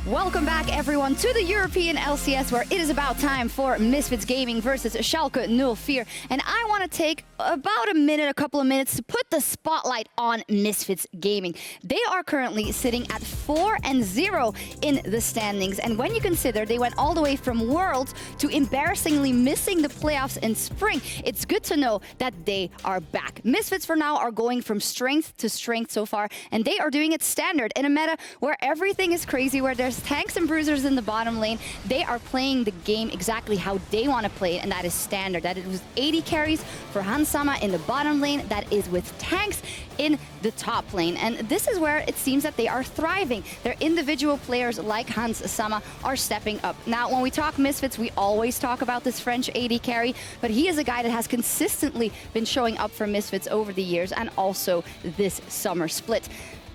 Welcome back, everyone, to the European LCS, where it is about time for Misfits Gaming versus Schalke 04. And I want to take about a couple of minutes to put the spotlight on Misfits Gaming. They are currently sitting at 4-0 in the standings. And when you consider they went all the way from Worlds to embarrassingly missing the playoffs in spring, it's good to know that they are back. Misfits for now are going from strength to strength so far, and they are doing it standard in a meta where everything is crazy, where there's tanks and bruisers in the bottom lane. They are playing the game exactly how they want to play it, and that is standard. That is with AD carries for Hansama in the bottom lane, that is with tanks in the top lane. And this is where it seems that they are thriving. Their individual players like Hansama are stepping up. Now, when we talk Misfits, we always talk about this French AD carry, but he is a guy that has consistently been showing up for Misfits over the years, and also this summer split.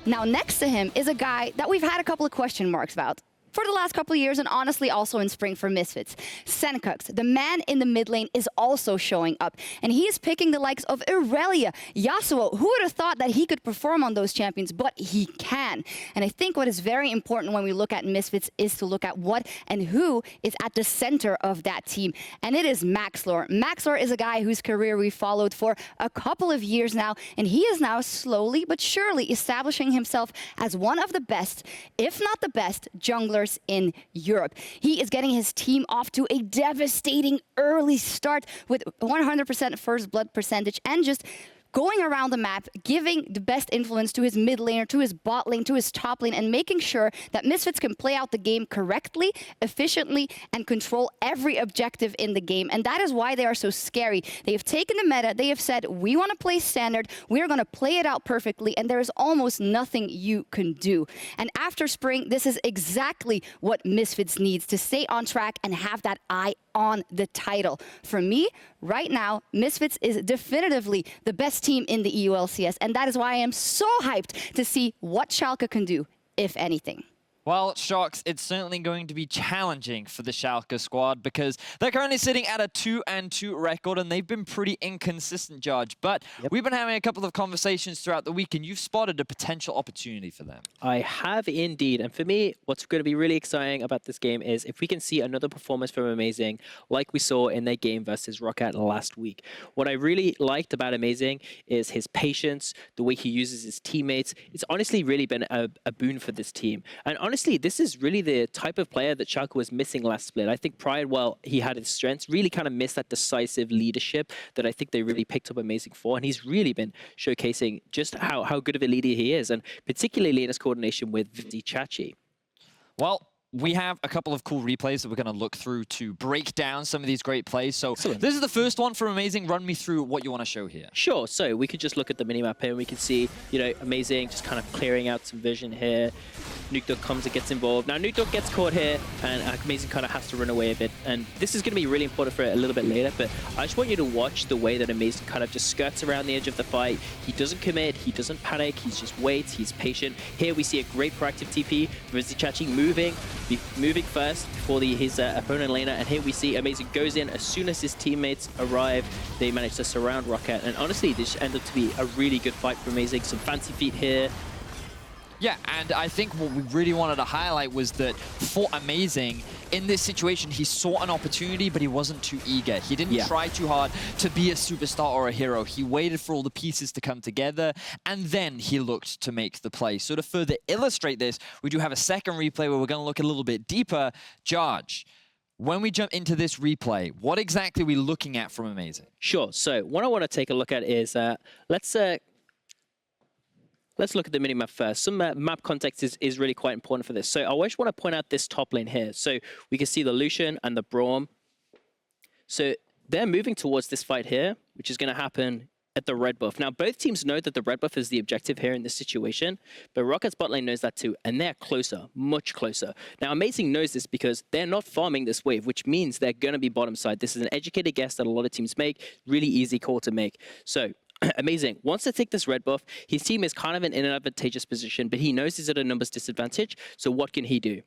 Now, next to him is a guy that we've had a couple of question marks about for the last couple of years, and honestly also in spring for Misfits. Sencux, the man in the mid lane, is also showing up, and he is picking the likes of Irelia, Yasuo. Who would have thought that he could perform on those champions, but he can. And I think what is very important when we look at Misfits is to look at what and who is at the center of that team, and it is Maxlore. Maxlore is a guy whose career we followed for a couple of years now, and he is now slowly but surely establishing himself as one of the best, if not the best, junglers in Europe. He is getting his team off to a devastating early start with 100% first blood percentage, and just going around the map, giving the best influence to his mid laner, to his bot lane, to his top lane, and making sure that Misfits can play out the game correctly, efficiently, and control every objective in the game. And that is why they are so scary. They have taken the meta, they have said, we want to play standard, we're going to play it out perfectly, and there is almost nothing you can do. And after spring, this is exactly what Misfits needs to stay on track and have that eye on the title. For me, right now, Misfits is definitively the best team in the EU LCS, and that is why I am so hyped to see what Schalke can do, if anything. Well, Sjokz, it's certainly going to be challenging for the Schalke squad because they're currently sitting at a 2-2 record, and they've been pretty inconsistent, Jarge. But we've been having a couple of conversations throughout the week, and you've spotted a potential opportunity for them. I have indeed. And for me, what's going to be really exciting about this game is if we can see another performance from Amazing, like we saw in their game versus Rocket last week. What I really liked about Amazing is his patience, the way he uses his teammates. It's honestly really been a boon for this team. And honestly, this is really the type of player that Schalke was missing last split. I think Pride, while he had his strengths, really kind of missed that decisive leadership that I think they really picked up Amazing for. And he's really been showcasing just how good of a leader he is, and particularly in his coordination with Vizicsacsi. Well, we have a couple of cool replays that we're going to look through to break down some of these great plays. So This is the first one for Amazing. Run me through what you want to show here. Sure. So we could just look at the minimap here, and we can see, Amazing just kind of clearing out some vision here. Nukeduck comes and gets involved. Now, Nukeduck gets caught here, and Amazing kind of has to run away a bit. And this is going to be really important for it a little bit later, but I just want you to watch the way that Amazing kind of just skirts around the edge of the fight. He doesn't commit, he doesn't panic, he just waits, he's patient. Here we see a great proactive TP for Vizicsacsi moving first before his opponent laner, and here we see Amazing goes in as soon as his teammates arrive. They manage to surround Rocket, and honestly, this ended up to be a really good fight for Amazing. Some fancy feet here. Yeah, and I think what we really wanted to highlight was that for Amazing, in this situation, he saw an opportunity, but he wasn't too eager. He didn't try too hard to be a superstar or a hero. He waited for all the pieces to come together, and then he looked to make the play. So to further illustrate this, we do have a second replay where we're going to look a little bit deeper. Jarge, when we jump into this replay, what exactly are we looking at from Amazing? Sure. So what I want to take a look at is, let's look at the minimap first. Some map context is really quite important for this. So I just want to point out this top lane here. So we can see the Lucian and the Braum. So they're moving towards this fight here, which is going to happen at the red buff. Now, both teams know that the red buff is the objective here in this situation, but Rocket's bot lane knows that too, and they're closer, much closer. Now, Amazing knows this because they're not farming this wave, which means they're going to be bottom side. This is an educated guess that a lot of teams make. Really easy call to make. So Amazing wants to take this red buff. His team is kind of in an advantageous position, but he knows he's at a numbers disadvantage. So what can he do?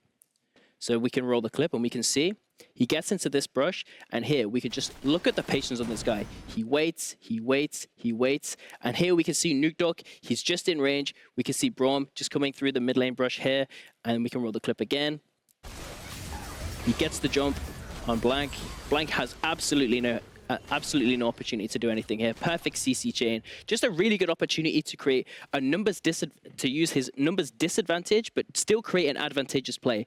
So we can roll the clip and we can see he gets into this brush, and here we could just look at the patience on this guy. He waits, he waits, he waits, and here we can see Nukeduck. He's just in range. We can see Braum just coming through the mid lane brush here, and we can roll the clip again. He gets the jump on Blank. Blank has absolutely no opportunity to do anything here. Perfect CC chain. Just a really good opportunity to create a to use his numbers disadvantage, but still create an advantageous play.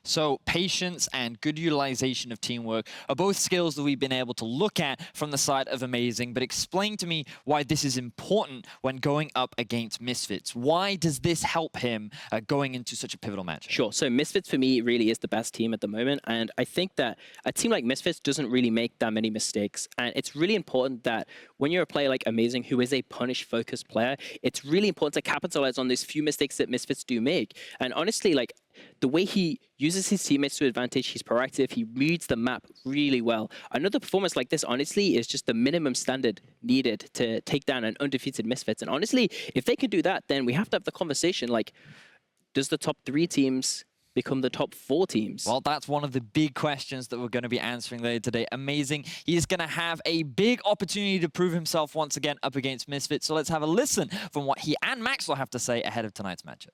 So patience and good utilization of teamwork are both skills that we've been able to look at from the side of Amazing, but explain to me why this is important when going up against Misfits. Why does this help him going into such a pivotal match? Sure. So Misfits for me really is the best team at the moment, and I think that a team like Misfits doesn't really make that many mistakes, and it's really important that when you're a player like Amazing, who is a punish-focused player, it's really important to capitalize on those few mistakes that Misfits do make. And honestly, like, the way he uses his teammates to advantage, he's proactive, he reads the map really well. Another performance like this, honestly, is just the minimum standard needed to take down an undefeated Misfits. And honestly, if they can do that, then we have to have the conversation, like, does the top 3 teams become the top 4 teams? Well, that's one of the big questions that we're going to be answering later today. Amazing. He is going to have a big opportunity to prove himself once again up against Misfits. So let's have a listen from what he and Maxlore have to say ahead of tonight's matchup.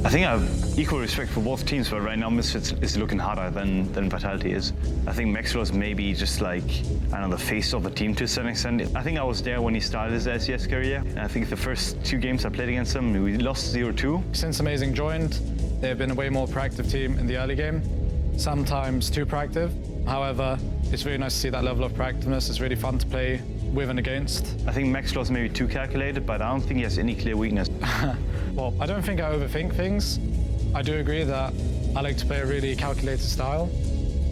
I think I have equal respect for both teams, but right now Misfits is looking harder than Vitality is. I think Maxlore is maybe just like, I don't know, the face of the team to a certain extent. I think I was there when he started his LCS career, and I think the first 2 games I played against him, we lost 0-2. Since Amazing joined, they've been a way more proactive team in the early game, sometimes too proactive. However, it's really nice to see that level of proactiveness. It's really fun to play with and against. I think Maxlore is maybe too calculated, but I don't think he has any clear weakness. Well, I don't think I overthink things. I do agree that I like to play a really calculated style.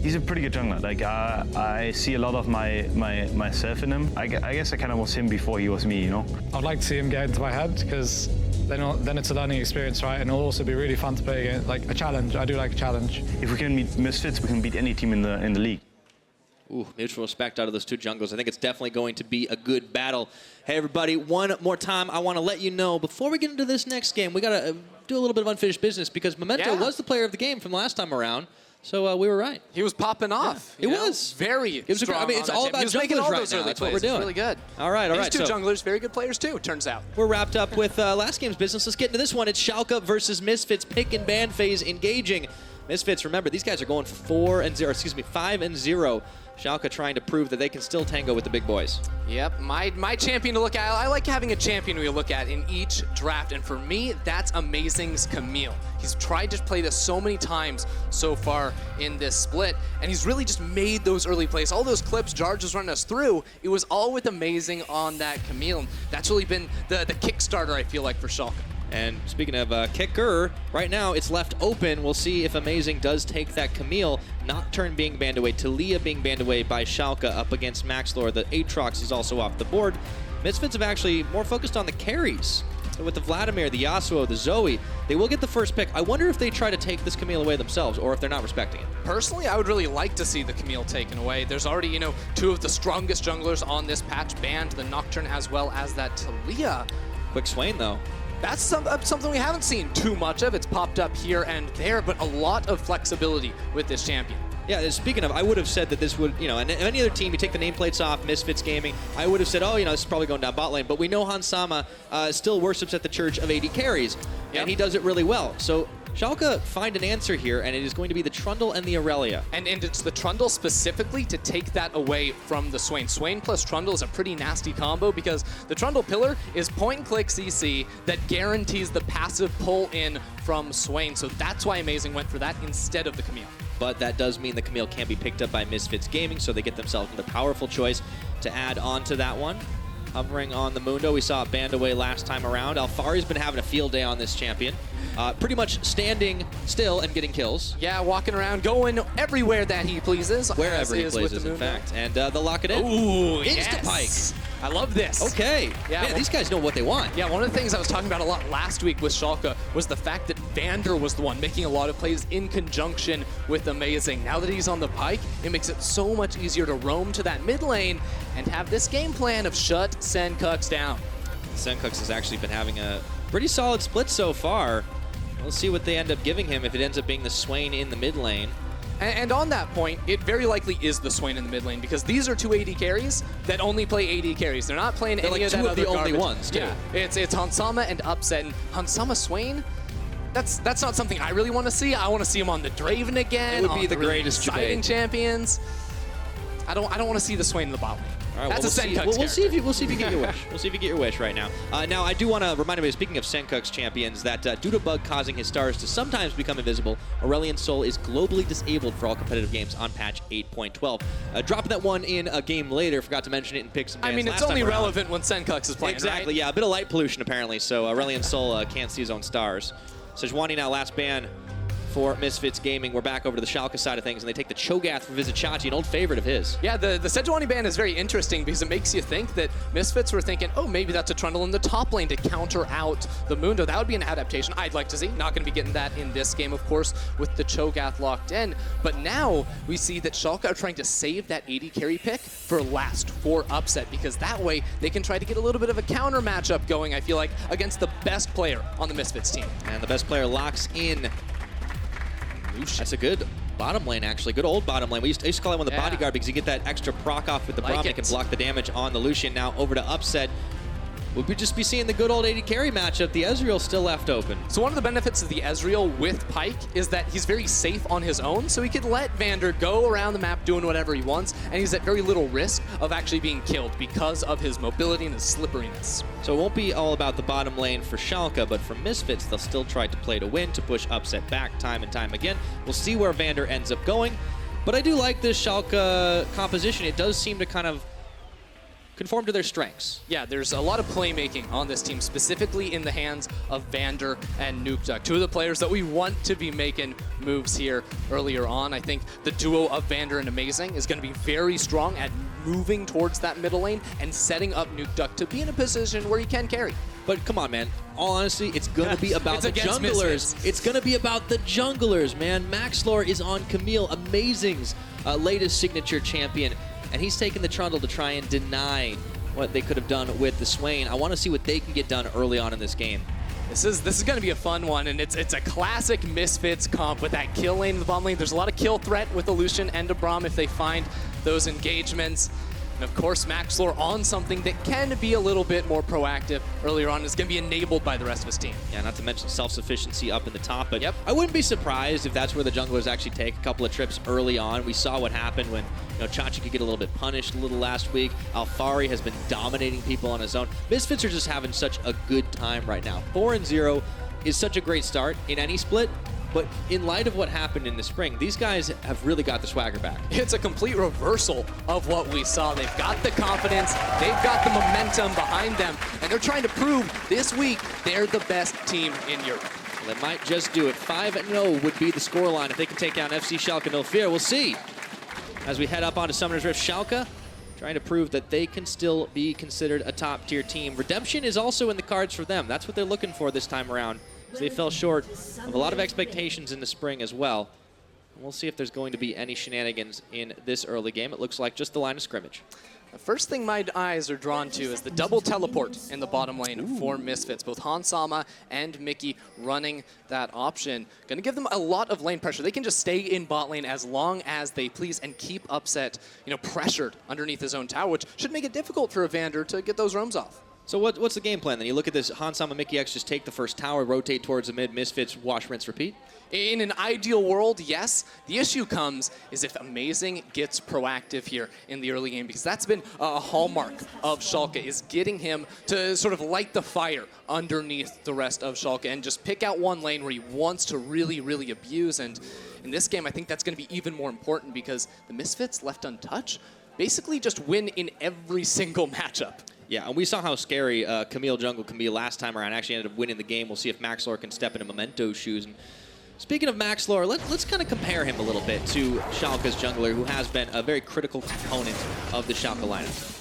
He's a pretty good jungler. Like, I see a lot of myself in him. I guess I kind of was him before he was me, you know? I'd like to see him get into my head, because then it's a learning experience, right? And it'll also be really fun to play against, like a challenge. I do like a challenge. If we can beat Misfits, we can beat any team in the league. Ooh, mutual respect out of those 2 junglers. I think it's definitely going to be a good battle. Hey, everybody, one more time, I want to let you know, before we get into this next game, we got to do a little bit of unfinished business, because Memento was the player of the game from last time around. So we were right. He was popping off. Yeah, it was very strong. I mean, it's all about junglers right now. That's what we're doing. Really good. All right. These 2 junglers, very good players too, turns out. We're wrapped up with last game's business. Let's get into this one. It's Schalke versus Misfits. Pick and ban phase engaging. Misfits, remember, these guys are going for 5-0. Schalke trying to prove that they can still tango with the big boys. Yep, my champion to look at. I like having a champion we look at in each draft, and for me, that's Amazing's Camille. He's tried to play this so many times so far in this split, and he's really just made those early plays. All those clips Jarge was running us through, it was all with Amazing on that Camille. That's really been the Kickstarter, I feel like, for Schalke. And speaking of kicker, right now it's left open. We'll see if Amazing does take that Camille. Nocturne being banned away, Talia being banned away by Schalke up against Maxlore. The Aatrox is also off the board. Misfits have actually more focused on the carries. So with the Vladimir, the Yasuo, the Zoe, they will get the first pick. I wonder if they try to take this Camille away themselves, or if they're not respecting it. Personally, I would really like to see the Camille taken away. There's already, 2 of the strongest junglers on this patch banned, the Nocturne as well as that Talia. Quick Swain, though. That's something we haven't seen too much of. It's popped up here and there, but a lot of flexibility with this champion. Yeah, speaking of, I would have said that this would, and any other team, you take the nameplates off, Misfits Gaming, I would have said, oh, this is probably going down bot lane. But we know Hansama still worships at the church of AD carries, and he does it really well. So Schalke find an answer here, and it is going to be the Trundle and the Irelia. And it's the Trundle specifically to take that away from the Swain. Swain plus Trundle is a pretty nasty combo, because the Trundle pillar is point-and-click CC that guarantees the passive pull-in from Swain. So that's why Amazing went for that instead of the Camille. But that does mean the Camille can't be picked up by Misfits Gaming, so they get themselves the powerful choice to add on to that one. Hovering on the Mundo, we saw it banned away last time around. Alphari's been having a field day on this champion. Pretty much standing still and getting kills. Yeah, walking around, going everywhere that he pleases. Wherever he pleases, in fact. And they'll lock it in. Ooh, Insta-Pyke. I love this. Okay. Yeah, man, these guys know what they want. Yeah, one of the things I was talking about a lot last week with Schalke was the fact that VandeR was the one making a lot of plays in conjunction with Amazing. Now that he's on the Pyke, it makes it so much easier to roam to that mid lane and have this game plan of shut Sencux down. Sencux has actually been having a pretty solid split so far. We'll see what they end up giving him if it ends up being the Swain in the mid lane. And on that point, it very likely is the Swain in the mid lane, because these are 2 AD carries that only play AD carries. They're not playing any of that other garbage. They're like 2 of the only ones, too. Yeah, it's Hansama and Upset. And Hansama Swain, that's not something I really want to see. I want to see him on the Draven again. It would be the really greatest exciting debate. champions. I don't want to see the Swain in the bot lane. All right, That's a Sencux we'll see if character. we'll see if you get your wish. We'll see if you get your wish right now. Now, I do want to remind everybody, speaking of Sencux champions, that due to bug causing his stars to sometimes become invisible, Aurelion Sol is globally disabled for all competitive games on patch 8.12. Dropping that one in a game later, forgot to mention it in picks and bans. I mean, it's last only time around. relevant when Sencux is playing, Exactly, right? yeah, a bit of light pollution apparently, so Aurelion Sol can't see his own stars. Sejuani now last ban for Misfits Gaming. We're back over to the Schalke side of things, and they take the Cho'Gath for Vizicsacsi, an old favorite of his. Yeah, the Sejuani ban is very interesting because it makes you think that Misfits were thinking, oh, maybe that's a Trundle in the top lane to counter out the Mundo. That would be an adaptation I'd like to see. Not going to be getting that in this game, of course, with the Cho'Gath locked in. But now we see that Schalke are trying to save that AD carry pick for last, for upset, because that way they can try to get a little bit of a counter matchup going, I feel like, against the best player on the Misfits team. And the best player locks in. That's a good bottom lane, actually. Good old bottom lane. I used to call it one of the bodyguard because you get that extra proc off with the Braum. It can block the damage on the Lucian. Now over to upset. We'll just be seeing the good old AD carry matchup. The Ezreal still left open. So one of the benefits of the Ezreal with Pyke is that he's very safe on his own, so he can let VandeR go around the map doing whatever he wants, and he's at very little risk of actually being killed because of his mobility and his slipperiness. So it won't be all about the bottom lane for Schalke, but for Misfits, they'll still try to play to win, to push upset back time and time again. We'll see where VandeR ends up going, but I do like this Schalke composition. It does seem to kind of conform to their strengths. Yeah, there's a lot of playmaking on this team, specifically in the hands of VandeR and Nukeduck, two of the players that we want to be making moves here earlier on. I think the duo of VandeR and Amazing is going to be very strong at moving towards that middle lane and setting up Nukeduck to be in a position where he can carry. But come on, man. All honesty, it's going to be about the against junglers. Misfits. It's going to be about the junglers, man. Maxlore is on Camille, Amazing's latest signature champion, and he's taking the Trundle to try and deny what they could have done with the Swain. I want to see what they can get done early on in this game. This is going to be a fun one, and it's a classic Misfits comp with that kill lane in the bottom lane. There's a lot of kill threat with the Lucian and the Braum if they find those engagements. And of course, Maxlore on something that can be a little bit more proactive earlier on is going to be enabled by the rest of his team. Yeah, not to mention self-sufficiency up in the top, but I wouldn't be surprised if that's where the junglers actually take a couple of trips early on. We saw what happened when Chachi could get a little bit punished a little last week. Alphari has been dominating people on his own. Misfits are just having such a good time right now. 4-0 is such a great start in any split. But in light of what happened in the spring, these guys have really got the swagger back. It's a complete reversal of what we saw. They've got the confidence, they've got the momentum behind them, and they're trying to prove this week they're the best team in Europe. Well, they might just do it. 5-0 would be the scoreline if they can take down FC Schalke no fear. We'll see. As we head up onto Summoner's Rift, Schalke trying to prove that they can still be considered a top-tier team. Redemption is also in the cards for them. That's what they're looking for this time around. So they fell short of a lot of expectations in the spring as well. And we'll see if there's going to be any shenanigans in this early game. It looks like just the line of scrimmage. The first thing my eyes are drawn to is the double teleport in the bottom lane for Misfits. Both Hansama and Mikyx running that option. Going to give them a lot of lane pressure. They can just stay in bot lane as long as they please and keep upset, pressured underneath his own tower, which should make it difficult for a VandeR to get those roams off. So what's the game plan then? You look at this, Hansama, Mikyx just take the first tower, rotate towards the mid, Misfits, wash, rinse, repeat? In an ideal world, yes. The issue comes is if Amazing gets proactive here in the early game, because that's been a hallmark of Schalke, is getting him to sort of light the fire underneath the rest of Schalke and just pick out one lane where he wants to really, really abuse. And in this game, I think that's going to be even more important because the Misfits, left untouched, basically just win in every single matchup. Yeah, and we saw how scary Camille jungle can be last time around. Actually ended up winning the game. We'll see if Maxlore can step into Memento's shoes. And speaking of Maxlore, let's kind of compare him a little bit to Schalke's jungler, who has been a very critical component of the Schalke lineup.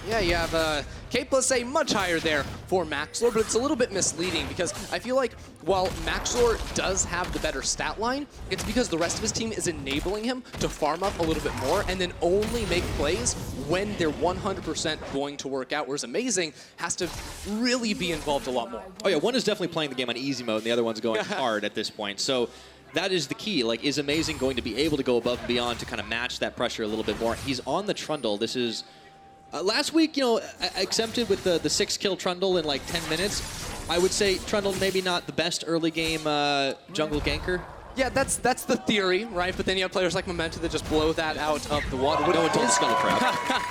Yeah, you have K+A much higher there for Maxlore, but it's a little bit misleading because I feel like while Maxlore does have the better stat line, it's because the rest of his team is enabling him to farm up a little bit more and then only make plays when they're 100% going to work out, whereas Amazing has to really be involved a lot more. Oh yeah, one is definitely playing the game on easy mode and the other one's going hard at this point. So that is the key. Like, is Amazing going to be able to go above and beyond to kind of match that pressure a little bit more? He's on the Trundle. This is... last week, exempted with the 6-kill Trundle in like 10 minutes. I would say Trundle maybe not the best early game jungle ganker. Yeah, that's the theory, right? But then you have players like Memento that just blow that out of the water. No one told Scuttle Crab.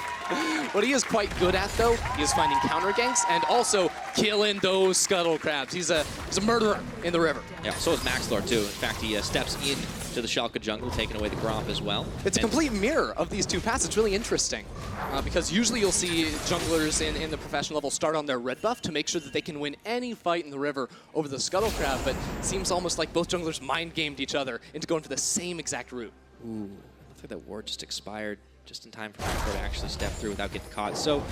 What he is quite good at, though, he is finding counter ganks and also killing those Scuttle Crabs. He's a murderer in the river. Yeah, so is Maxlore, too. In fact, he steps into the Schalke jungle, taking away the Braum as well. It's a complete mirror of these two paths. It's really interesting because usually you'll see junglers in the professional level start on their red buff to make sure that they can win any fight in the river over the Scuttle Crab, but it seems almost like both junglers mind-gamed each other into going for the same exact route. Ooh, looks like that ward just expired just in time for Maxlore to actually step through without getting caught. So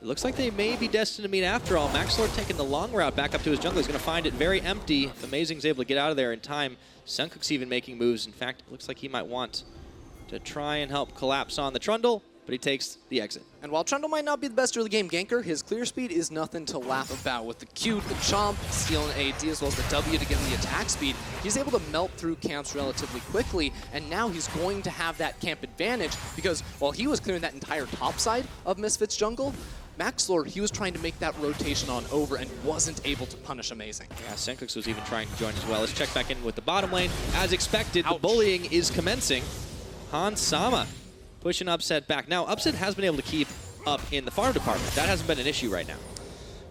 it looks like they may be destined to meet after all. Maxlore taking the long route back up to his jungle. He's going to find it very empty. If Amazing's able to get out of there in time, Sencux even making moves. In fact, it looks like he might want to try and help collapse on the Trundle, but he takes the exit. And while Trundle might not be the best early game ganker, his clear speed is nothing to laugh about. With the Q, the Chomp, stealing AD as well as the W to get him the attack speed, he's able to melt through camps relatively quickly, and now he's going to have that camp advantage because while he was clearing that entire top side of Misfits jungle, Maxlore, he was trying to make that rotation on over and wasn't able to punish Amazing. Yeah, Sencux was even trying to join as well. Let's check back in with the bottom lane. As expected, the bullying is commencing. Han Sama pushing Upset back. Now, Upset has been able to keep up in the farm department. That hasn't been an issue right now.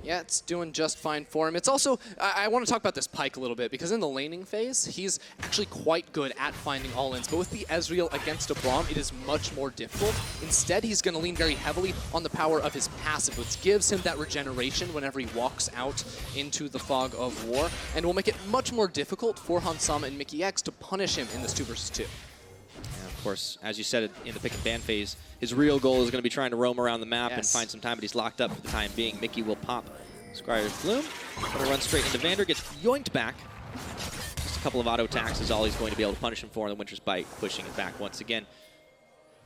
Yeah, it's doing just fine for him. It's also, I want to talk about this Pyke a little bit, because in the laning phase, he's actually quite good at finding all-ins. But with the Ezreal against a Braum, it is much more difficult. Instead, he's going to lean very heavily on the power of his passive, which gives him that regeneration whenever he walks out into the fog of war, and will make it much more difficult for Han Sama and Mikyx to punish him in this 2 versus 2. Of course, as you said in the pick and ban phase, his real goal is going to be trying to roam around the map and find some time, but he's locked up for the time being. Mickey will pop Squire's Bloom, going to run straight into VandeR, gets yoinked back. Just a couple of auto attacks is all he's going to be able to punish him for, and the Winter's Bite pushing it back once again.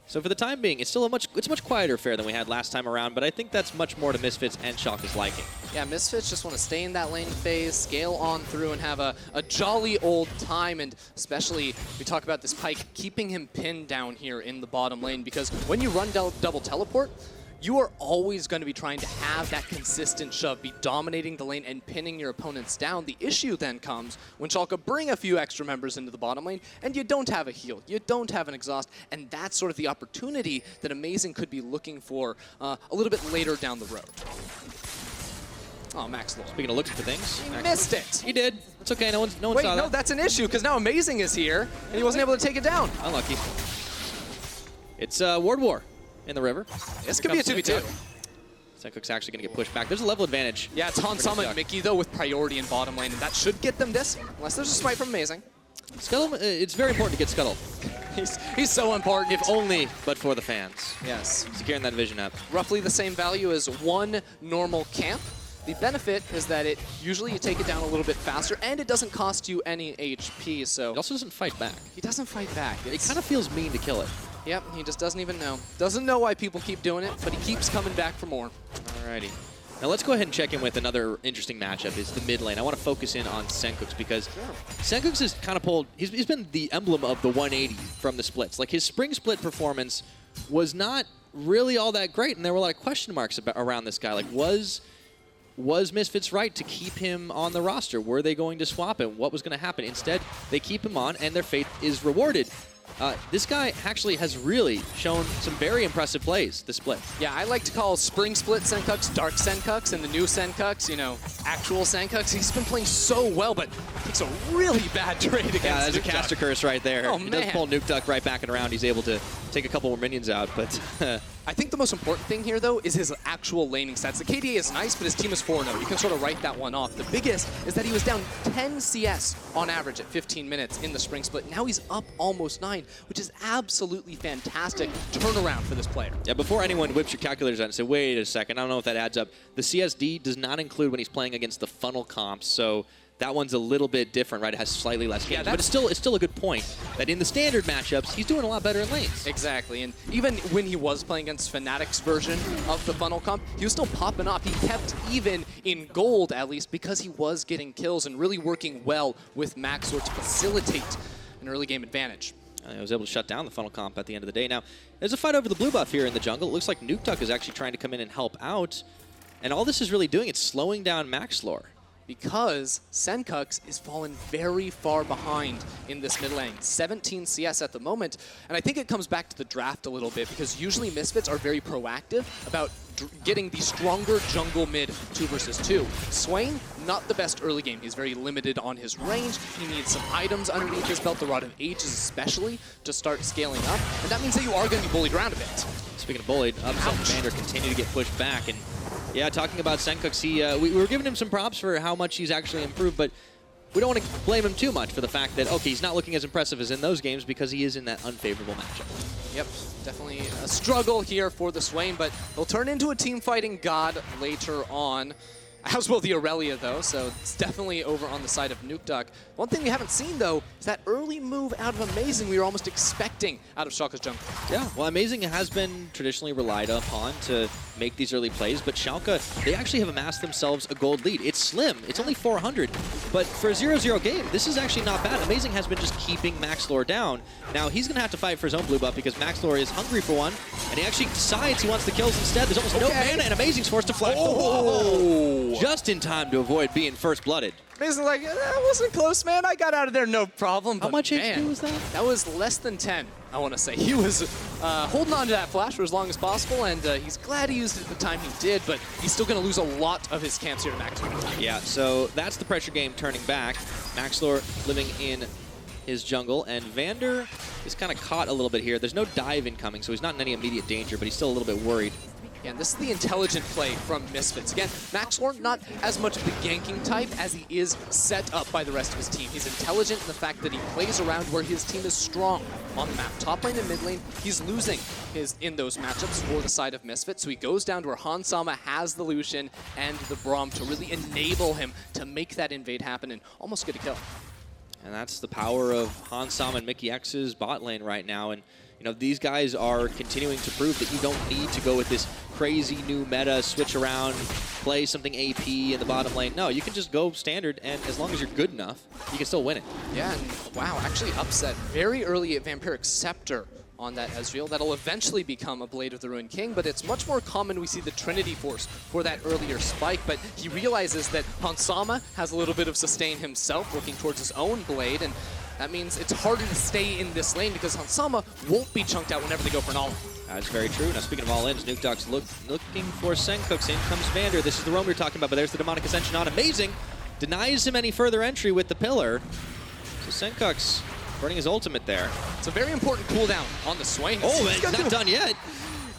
So for the time being, it's still a much quieter affair than we had last time around, but I think that's much more to Misfits and Schalke's liking. Yeah, Misfits just want to stay in that lane phase, scale on through, and have a jolly old time, and especially, we talk about this Pyke, keeping him pinned down here in the bottom lane, because when you run double teleport, you are always going to be trying to have that consistent shove, be dominating the lane and pinning your opponents down. The issue then comes when Schalke bring a few extra members into the bottom lane and you don't have a heal, you don't have an exhaust, and that's sort of the opportunity that Amazing could be looking for a little bit later down the road. Oh, Maxlore. Speaking of looking for things, He missed it. He did. It's okay. No one Wait, saw that. no, that's an issue because now Amazing is here and he wasn't able to take it down. Unlucky. It's Ward War in the river. This could be a 2v2. Sencux actually going to get pushed back. There's a level advantage. Yeah, it's Han Sama and Mickey, though, with priority in bottom lane, and that should get them this, unless there's a smite from Amazing. Scuttle, it's very important to get Scuttle. He's so important. If only but for the fans. Yes. Securing that vision up. Roughly the same value as one normal camp. The benefit is that usually you take it down a little bit faster, and it doesn't cost you any HP, so... It also doesn't fight back. He doesn't fight back. It kind of feels mean to kill it. Yep, he just doesn't even know. Doesn't know why people keep doing it, but he keeps coming back for more. Alrighty. Now let's go ahead and check in with another interesting matchup, is the mid lane. I want to focus in on Sencux because Sencux has kind of pulled, he's been the emblem of the 180 from the splits. Like his spring split performance was not really all that great, and there were a lot of question marks around this guy. Like was Misfits right to keep him on the roster? Were they going to swap him? What was going to happen? Instead, they keep him on, and their faith is rewarded. This guy actually has really shown some very impressive plays this split. Yeah, I like to call Spring Split Sencux Dark Sencux, and the new Sencux, you know, actual Sencux. He's been playing so well, but takes a really bad trade against Yeah, that's a Nukeduck. caster curse right there. Oh, he man. does pull Nukeduck right back and around. He's able to take a couple more minions out, but... I think the most important thing here, though, is his actual laning stats. The KDA is nice, but his team is 4-0. You can sort of write that one off. The biggest is that he was down 10 CS on average at 15 minutes in the Spring Split. Now he's up almost 9, which is absolutely fantastic turnaround for this player. Yeah, before anyone whips your calculators out and say, wait a second, I don't know if that adds up. The CSD does not include when he's playing against the funnel comps, so that one's a little bit different, right? It has slightly less games, but it's still a good point that in the standard matchups, he's doing a lot better in lanes. Exactly, and even when he was playing against Fnatic's version of the funnel comp, he was still popping off. He kept even in gold, at least, because he was getting kills and really working well with Maxlore to facilitate an early game advantage. I was able to shut down the funnel comp at the end of the day. Now, there's a fight over the blue buff here in the jungle. It looks like Nukeduck is actually trying to come in and help out. And all this is really doing, it's slowing down Maxlore. Because Sencux is fallen very far behind in this mid lane. 17 CS at the moment, and I think it comes back to the draft a little bit because usually Misfits are very proactive about getting the stronger jungle mid 2 versus 2. Swain, not the best early game. He's very limited on his range. He needs some items underneath his belt, the Rod of Ages especially, to start scaling up, and that means that you are going to be bullied around a bit. Speaking of bullied, Upset and VandeR continue to get pushed back, and yeah, talking about Sencux, we were giving him some props for how much he's actually improved, but we don't want to blame him too much for the fact that, okay, he's not looking as impressive as in those games because he is in that unfavorable matchup. Yep, definitely a struggle here for the Swain, but they'll turn into a team-fighting god later on. As will the Irelia, though, so it's definitely over on the side of Nukeduck. One thing we haven't seen, though, is that early move out of Amazing we were almost expecting out of Schalke's jungle. Yeah, well, Amazing has been traditionally relied upon to make these early plays, but Schalke, they actually have amassed themselves a gold lead. It's slim, it's only 400, but for a 0-0 game, this is actually not bad. Amazing has been just keeping Maxlore down. Now, he's going to have to fight for his own blue buff because Maxlore is hungry for one, and he actually decides he wants the kills instead. There's almost no mana, and Amazing's forced to flash the wall. Just in time to avoid being first-blooded. Amazing, like, that wasn't close, man. I got out of there no problem. How much HP was that? That was less than 10, I want to say. He was holding on to that flash for as long as possible, and he's glad he used it at the time he did, but he's still going to lose a lot of his camps here to Maxlore. Yeah, so that's the pressure game turning back. Maxlore living in his jungle, and VandeR is kind of caught a little bit here. There's no dive incoming, so he's not in any immediate danger, but he's still a little bit worried. Yeah, and this is the intelligent play from Misfits. Again, Maxlore, not as much of the ganking type as he is set up by the rest of his team. He's intelligent in the fact that he plays around where his team is strong on the map. Top lane and mid lane, he's losing in those matchups for the side of Misfits. So he goes down to where Hans Sama has the Lucian and the Braum to really enable him to make that invade happen and almost get a kill. And that's the power of Hans Sama and Mikyx's bot lane right now. And you know, these guys are continuing to prove that you don't need to go with this crazy new meta, switch around, play something AP in the bottom lane. No, you can just go standard, and as long as you're good enough, you can still win it. Yeah, and wow, actually upset very early at Vampiric Scepter on that Ezreal. That'll eventually become a Blade of the Ruined King, but it's much more common we see the Trinity Force for that earlier spike, but he realizes that Hans Sama has a little bit of sustain himself, working towards his own Blade, and that means it's harder to stay in this lane because Hans Sama won't be chunked out whenever they go for an all-in. That's very true. Now, speaking of all-ins, Nukeduck's looking for Sencux. In comes VandeR. This is the roam we were talking about, but there's the Demonic Ascension on. Amazing. Denies him any further entry with the pillar. So Sencux burning his ultimate there. It's a very important cooldown on the Swain. Oh, it's not done yet.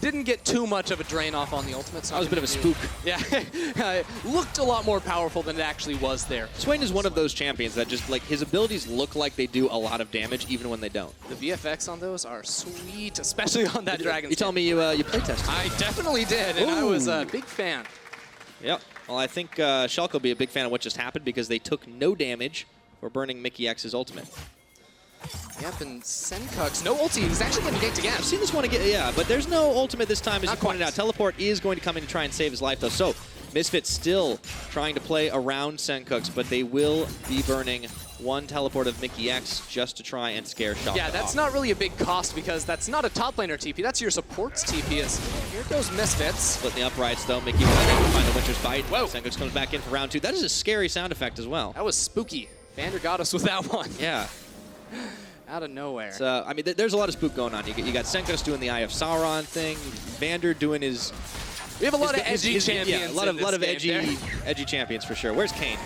Didn't get too much of a drain off on the ultimate. So that was a bit of a spook. Yeah, it looked a lot more powerful than it actually was there. Swain is one of those champions that just, like, his abilities look like they do a lot of damage even when they don't. The VFX on those are sweet, especially on that dragon. You tell me you playtested. I definitely did, and I was a big fan. Yep. Well, I think Schalke will be a big fan of what just happened because they took no damage for burning Mikyx's ultimate. Yep, and Sencux, no ulti. He's actually getting ganked again. I've seen this one again, yeah, but there's no ultimate this time, as you pointed out. Teleport is going to come in to try and save his life, though. So, Misfits still trying to play around Sencux, but they will be burning one teleport of Mikyx just to try and scare Schalke Yeah, that's off. not really a big cost because that's not a top laner TP. That's your support's TP. Here goes Misfits. Splitting the uprights, though. Mikyx was able to find the Winter's Bite. Whoa. Sencux comes back in for round 2. That is a scary sound effect as well. That was spooky. VandeR got us with that one. Yeah. Out of nowhere. So, I mean, there's a lot of spook going on. You got Sencux doing the Eye of Sauron thing, VandeR doing his... We have a lot of edgy champions. Yeah, a lot of edgy champions for sure. Where's Kane?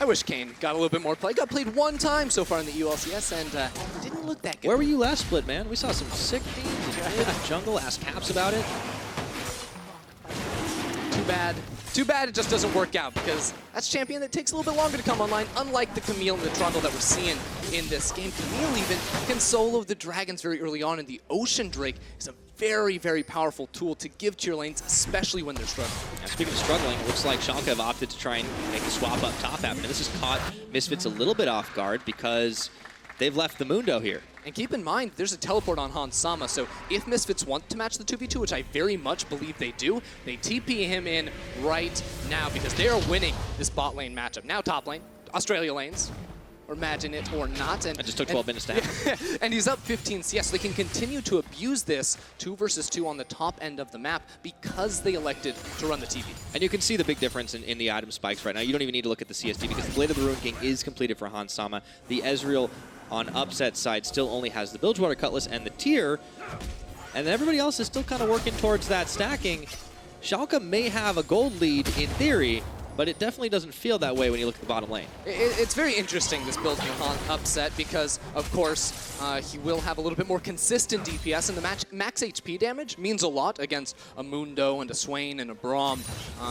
I wish Kane got a little bit more play. Got played one time so far in the ULCS and didn't look that good. Where were you last split, man? We saw some sick teams in mid and jungle. Ask Caps about it. Too bad. Too bad it just doesn't work out because that's a champion that takes a little bit longer to come online, unlike the Camille and the Trundle that we're seeing in this game. Camille even can solo the dragons very early on, and the Ocean Drake is a very, very powerful tool to give to your lanes, especially when they're struggling. Now, speaking of struggling, it looks like Schalke have opted to try and make the swap up top happen. And this has caught Misfits a little bit off guard because they've left the Mundo here. And keep in mind, there's a teleport on Hans Sama, so if Misfits want to match the 2v2, which I very much believe they do, they TP him in right now because they are winning this bot lane matchup. Now top lane, Australia lanes. imagine it or not. And it just took 12 minutes to happen. And he's up 15 CS, so they can continue to abuse this 2 versus 2 on the top end of the map because they elected to run the TV. And you can see the big difference in the item spikes right now. You don't even need to look at the CSD because the Blade of the Ruined King is completed for Hans Sama. The Ezreal on Upset side still only has the Bilgewater Cutlass and the Tear, and then everybody else is still kind of working towards that stacking. Schalke may have a gold lead in theory, but it definitely doesn't feel that way when you look at the bottom lane. It's very interesting, this build on Upset, because, of course, he will have a little bit more consistent DPS, and the max HP damage means a lot against a Mundo and a Swain and a Braum.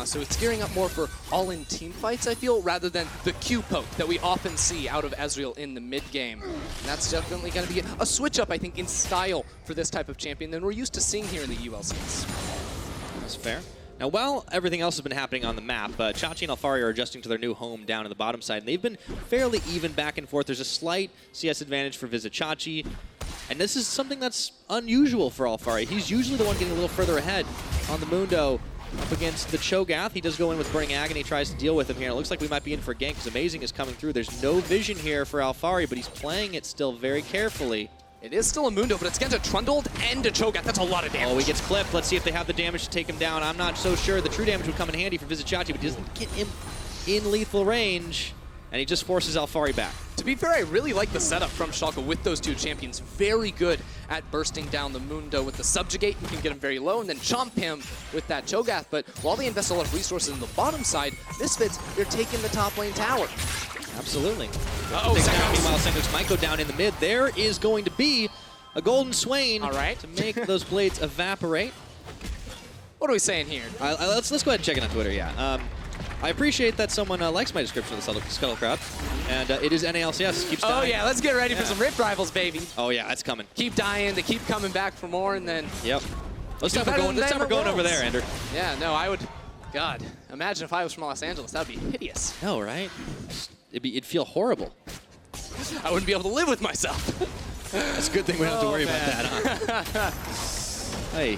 So it's gearing up more for all-in team fights, I feel, rather than the Q poke that we often see out of Ezreal in the mid-game. And that's definitely going to be a switch-up, I think, in style for this type of champion than we're used to seeing here in the ULCS. That's fair. Now, while everything else has been happening on the map, Chachi and Alphari are adjusting to their new home down in the bottom side, and they've been fairly even back and forth. There's a slight CS advantage for Vizicsacsi, and this is something that's unusual for Alphari. He's usually the one getting a little further ahead on the Mundo up against the Cho'Gath. He does go in with Burning Agony, tries to deal with him here. It looks like we might be in for a gank because Amazing is coming through. There's no vision here for Alphari, but he's playing it still very carefully. It is still a Mundo, but it's against a Trundle and a Cho'Gath. That's a lot of damage. Oh, he gets clipped. Let's see if they have the damage to take him down. I'm not so sure. The true damage would come in handy for Vizicsacsi, but he doesn't get him in lethal range, and he just forces Alphari back. To be fair, I really like the setup from Schalke with those two champions. Very good at bursting down the Mundo with the Subjugate. You can get him very low and then chomp him with that Cho'Gath. But while they invest a lot of resources in the bottom side, Misfits, they're taking the top lane tower. Absolutely. Uh-oh, meanwhile, Sencux might go down in the mid. There is going to be a golden Swain to make those blades evaporate. What are we saying here? Let's go ahead and check it on Twitter, yeah. I appreciate that someone likes my description of the Scuttle Crowd, and it is NALCS. Keeps dying. Oh yeah, let's get ready for some Rift Rivals, baby. Oh yeah, it's coming. Keep dying, they keep coming back for more, and then... Yep. This time we're going over there, Ender. Yeah, no, I would... God, imagine if I was from Los Angeles. That would be hideous. No, right? It'd feel horrible. I wouldn't be able to live with myself. That's a good thing we don't have to worry about that, huh? Hey.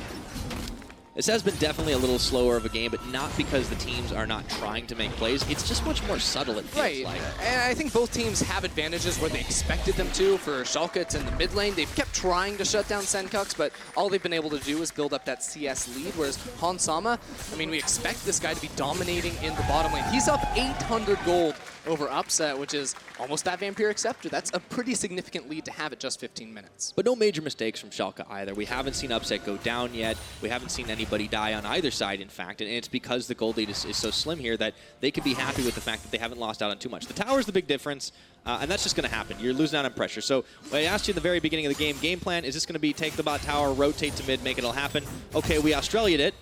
This has been definitely a little slower of a game, but not because the teams are not trying to make plays. It's just much more subtle, it feels like. And I think both teams have advantages where they expected them to. For Schalke, it's in the mid lane. They've kept trying to shut down Sencux, but all they've been able to do is build up that CS lead, whereas Hans Sama, I mean, we expect this guy to be dominating in the bottom lane. He's up 800 gold over Upset, which is almost that Vampiric Scepter. That's a pretty significant lead to have at just 15 minutes. But no major mistakes from Schalke either. We haven't seen Upset go down yet. We haven't seen anybody die on either side, in fact, and it's because the gold lead is so slim here that they can be happy with the fact that they haven't lost out on too much. The tower's the big difference, and that's just going to happen. You're losing out on pressure. So I asked you in the very beginning of the game plan, is this going to be take the bot tower, rotate to mid, make it all happen? Okay, we Australia'd it.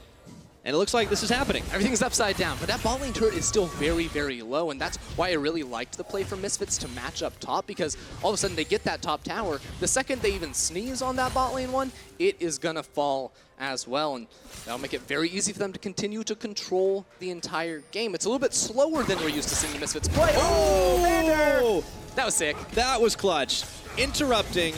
And it looks like this is happening. Everything's upside down, but that bot lane turret is still very, very low, and that's why I really liked the play from Misfits to match up top, because all of a sudden they get that top tower. The second they even sneeze on that bot lane one, it is gonna fall as well, and that'll make it very easy for them to continue to control the entire game. It's a little bit slower than we're used to seeing the Misfits play. Oh, VandeR! That was sick. That was clutch. Interrupting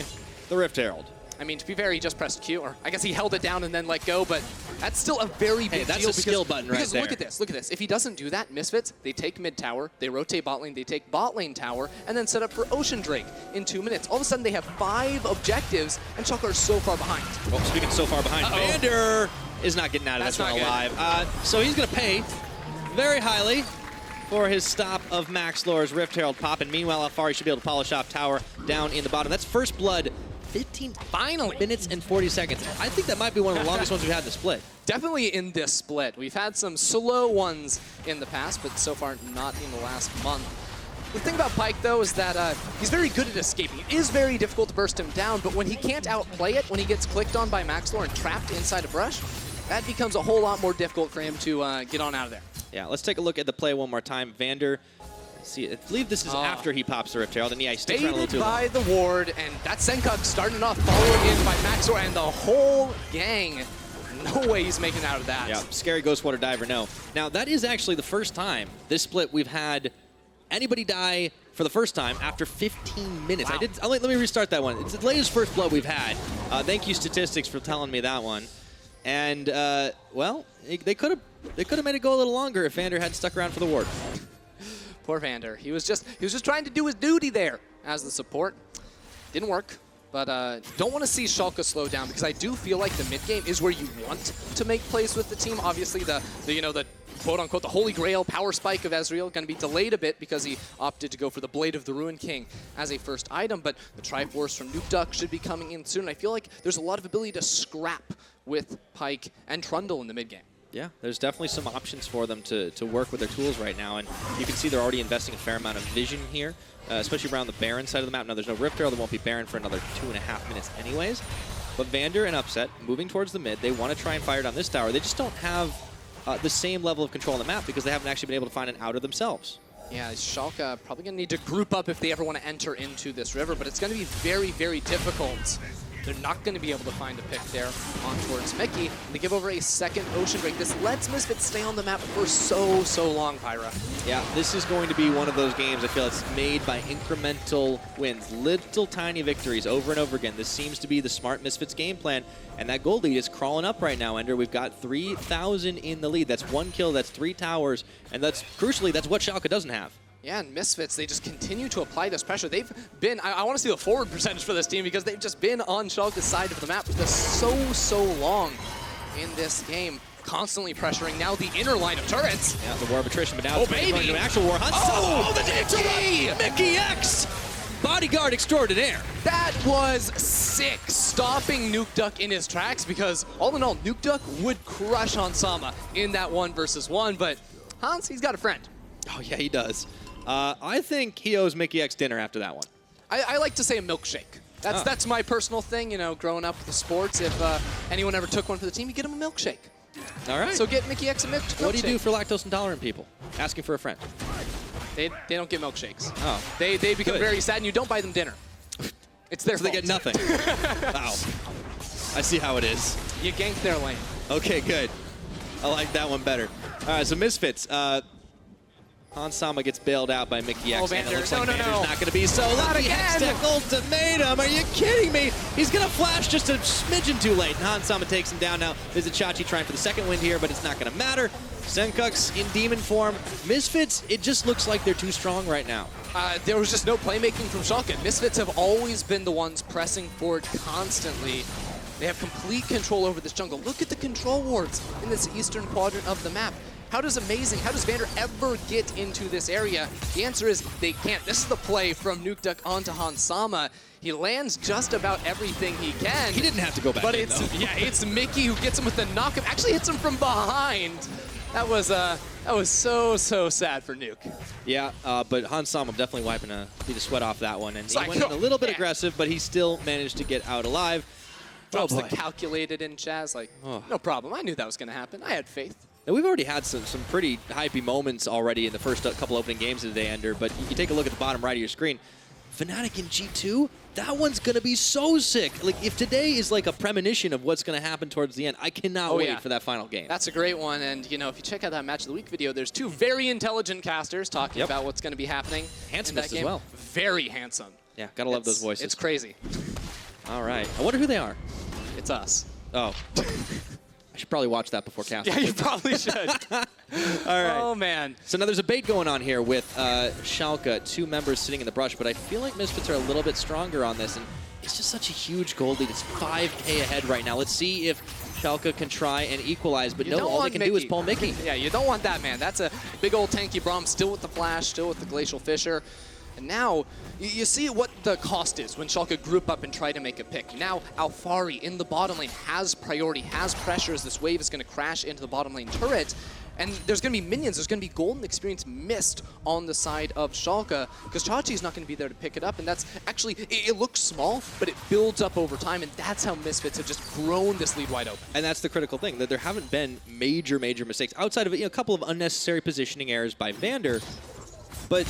the Rift Herald. I mean, to be fair, he just pressed Q, or I guess he held it down and then let go, but that's still a very big deal. That's a skill button right there. Look at this, look at this. If he doesn't do that, Misfits, they take mid tower, they rotate bot lane, they take bot lane tower, and then set up for Ocean Drake in 2 minutes. All of a sudden, they have 5 objectives, and Schalke are so far behind. Well, speaking of so far behind, VandeR is not getting out of this one alive. So he's going to pay very highly for his stop of Maxlore's Rift Herald pop, and meanwhile, Alphari should be able to polish off tower down in the bottom. That's first blood. 15 minutes and 40 seconds. I think that might be one of the longest ones we've had in the split. Definitely in this split. We've had some slow ones in the past, but so far not in the last month. The thing about Pyke, though, is that he's very good at escaping. It is very difficult to burst him down, but when he can't outplay it, when he gets clicked on by Maxlore and trapped inside a brush, that becomes a whole lot more difficult for him to get on out of there. Yeah, let's take a look at the play one more time. VandeR. See, I believe this is after he pops the Rift Herald, and yeah, he sticks around a little too long. By the ward, and that's Sencux starting off, followed in by Maxlore and the whole gang. No way he's making out of that. Yeah, scary Ghostwater Diver, no. Now, that is actually the first time this split we've had anybody die for the first time after 15 minutes. Wow. Let me restart that one. It's the latest first blood we've had. Thank you, Statistics, for telling me that one. And, well, they could have made it go a little longer if VandeR had stuck around for the ward. Poor VandeR. He was just trying to do his duty there as the support. Didn't work. But don't want to see Schalke slow down because I do feel like the mid game is where you want to make plays with the team. Obviously, the quote-unquote the holy grail power spike of Ezreal going to be delayed a bit because he opted to go for the Blade of the Ruined King as a first item. But the Triforce from Nukeduck should be coming in soon. I feel like there's a lot of ability to scrap with Pyke and Trundle in the mid game. Yeah, there's definitely some options for them to work with their tools right now, and you can see they're already investing a fair amount of vision here, especially around the Baron side of the map. Now, there's no Rift Arrow, there won't be Baron for another 2.5 minutes anyways, but VandeR and Upset moving towards the mid. They want to try and fire down this tower. They just don't have the same level of control on the map because they haven't actually been able to find an outer themselves. Yeah, Schalke probably going to need to group up if they ever want to enter into this river, but it's going to be very, very difficult. They're not going to be able to find a pick there on towards Mikyx. They give over a second Ocean Break. This lets Misfits stay on the map for so long, Pyra. Yeah, this is going to be one of those games I feel it's made by incremental wins, little tiny victories over and over again. This seems to be the smart Misfits game plan, and that gold lead is crawling up right now, Ender. We've got 3,000 in the lead. That's 1 kill, that's 3 towers, and that's, crucially, that's what Schalke doesn't have. Yeah, and Misfits, they just continue to apply this pressure. They've been, I want to see the forward percentage for this team because they've just been on Schalke's side of the map for so long in this game. Constantly pressuring now the inner line of turrets. Yeah, the war of attrition, but now it's going into an actual war. Oh, the Mikyx! Bodyguard extraordinaire. That was sick, stopping Nukeduck in his tracks because all in all, Nukeduck would crush Hansama in that 1v1, but Hans, he's got a friend. Oh yeah, he does. I think he owes Mikyx dinner after that one. I like to say a milkshake. That's my personal thing, you know, growing up with the sports. If anyone ever took one for the team, you get him a milkshake. All right. So get Mikyx a milkshake. What do you do for lactose intolerant people? Asking for a friend. They don't get milkshakes. Oh. They become very sad and you don't buy them dinner. It's their fault. They get nothing. Wow. I see how it is. You gank their lane. Okay, good. I like that one better. All right, so Misfits. Hansama gets bailed out by Mikyx, oh, and it looks like no. VandeR's not going to be so lucky. Hextech ultimatum. Are you kidding me? He's going to flash just a smidgen too late, and Hansama takes him down now. Vizicsacsi trying for the second win here, but it's not going to matter. Sencux in demon form. Misfits, it just looks like they're too strong right now. There was just no playmaking from Schalke. Misfits have always been the ones pressing forward constantly. They have complete control over this jungle. Look at the control wards in this eastern quadrant of the map. How does VandeR ever get into this area? The answer is they can't. This is the play from Nukeduck onto Hansama. He lands just about everything he can. He didn't have to go back. But it's Mikyx who gets him with the knockup. Actually hits him from behind. That was so sad for Nuke. Yeah, but Hansama definitely wiping a bit of sweat off that one, and he like, went in a little bit aggressive, but he still managed to get out alive. Drops the calculated in Chaz, like, no problem. I knew that was going to happen. I had faith. Now, we've already had some pretty hypey moments already in the first couple opening games of the day, Ender, but you take a look at the bottom right of your screen. Fnatic in G2, that one's going to be so sick. Like, if today is like a premonition of what's going to happen towards the end, I cannot wait for that final game. That's a great one, and you know, if you check out that Match of the Week video, there's 2 very intelligent casters talking about what's going to be happening. Handsome in that game. as well. Very handsome. Yeah, gotta love those voices. It's crazy. All right. I wonder who they are. It's us. Oh. I should probably watch that before casting. Yeah, you probably should. All right. Oh, man. So now there's a bait going on here with Schalke, 2 members sitting in the brush, but I feel like Misfits are a little bit stronger on this, and it's just such a huge gold lead. It's 5K ahead right now. Let's see if Schalke can try and equalize, but no, all they can do is pull Mikyx. Yeah, you don't want that, man. That's a big old tanky Braum, still with the flash, still with the Glacial Fissure. And now, you see what the cost is when Schalke group up and try to make a pick. Now, Alphari in the bottom lane has priority, has pressure as this wave is going to crash into the bottom lane turret. And there's going to be minions, there's going to be golden experience missed on the side of Schalke, because Chachi's not going to be there to pick it up, and that's actually, it looks small, but it builds up over time, and that's how Misfits have just grown this lead wide open. And that's the critical thing, that there haven't been major mistakes, outside of a couple of unnecessary positioning errors by VandeR, but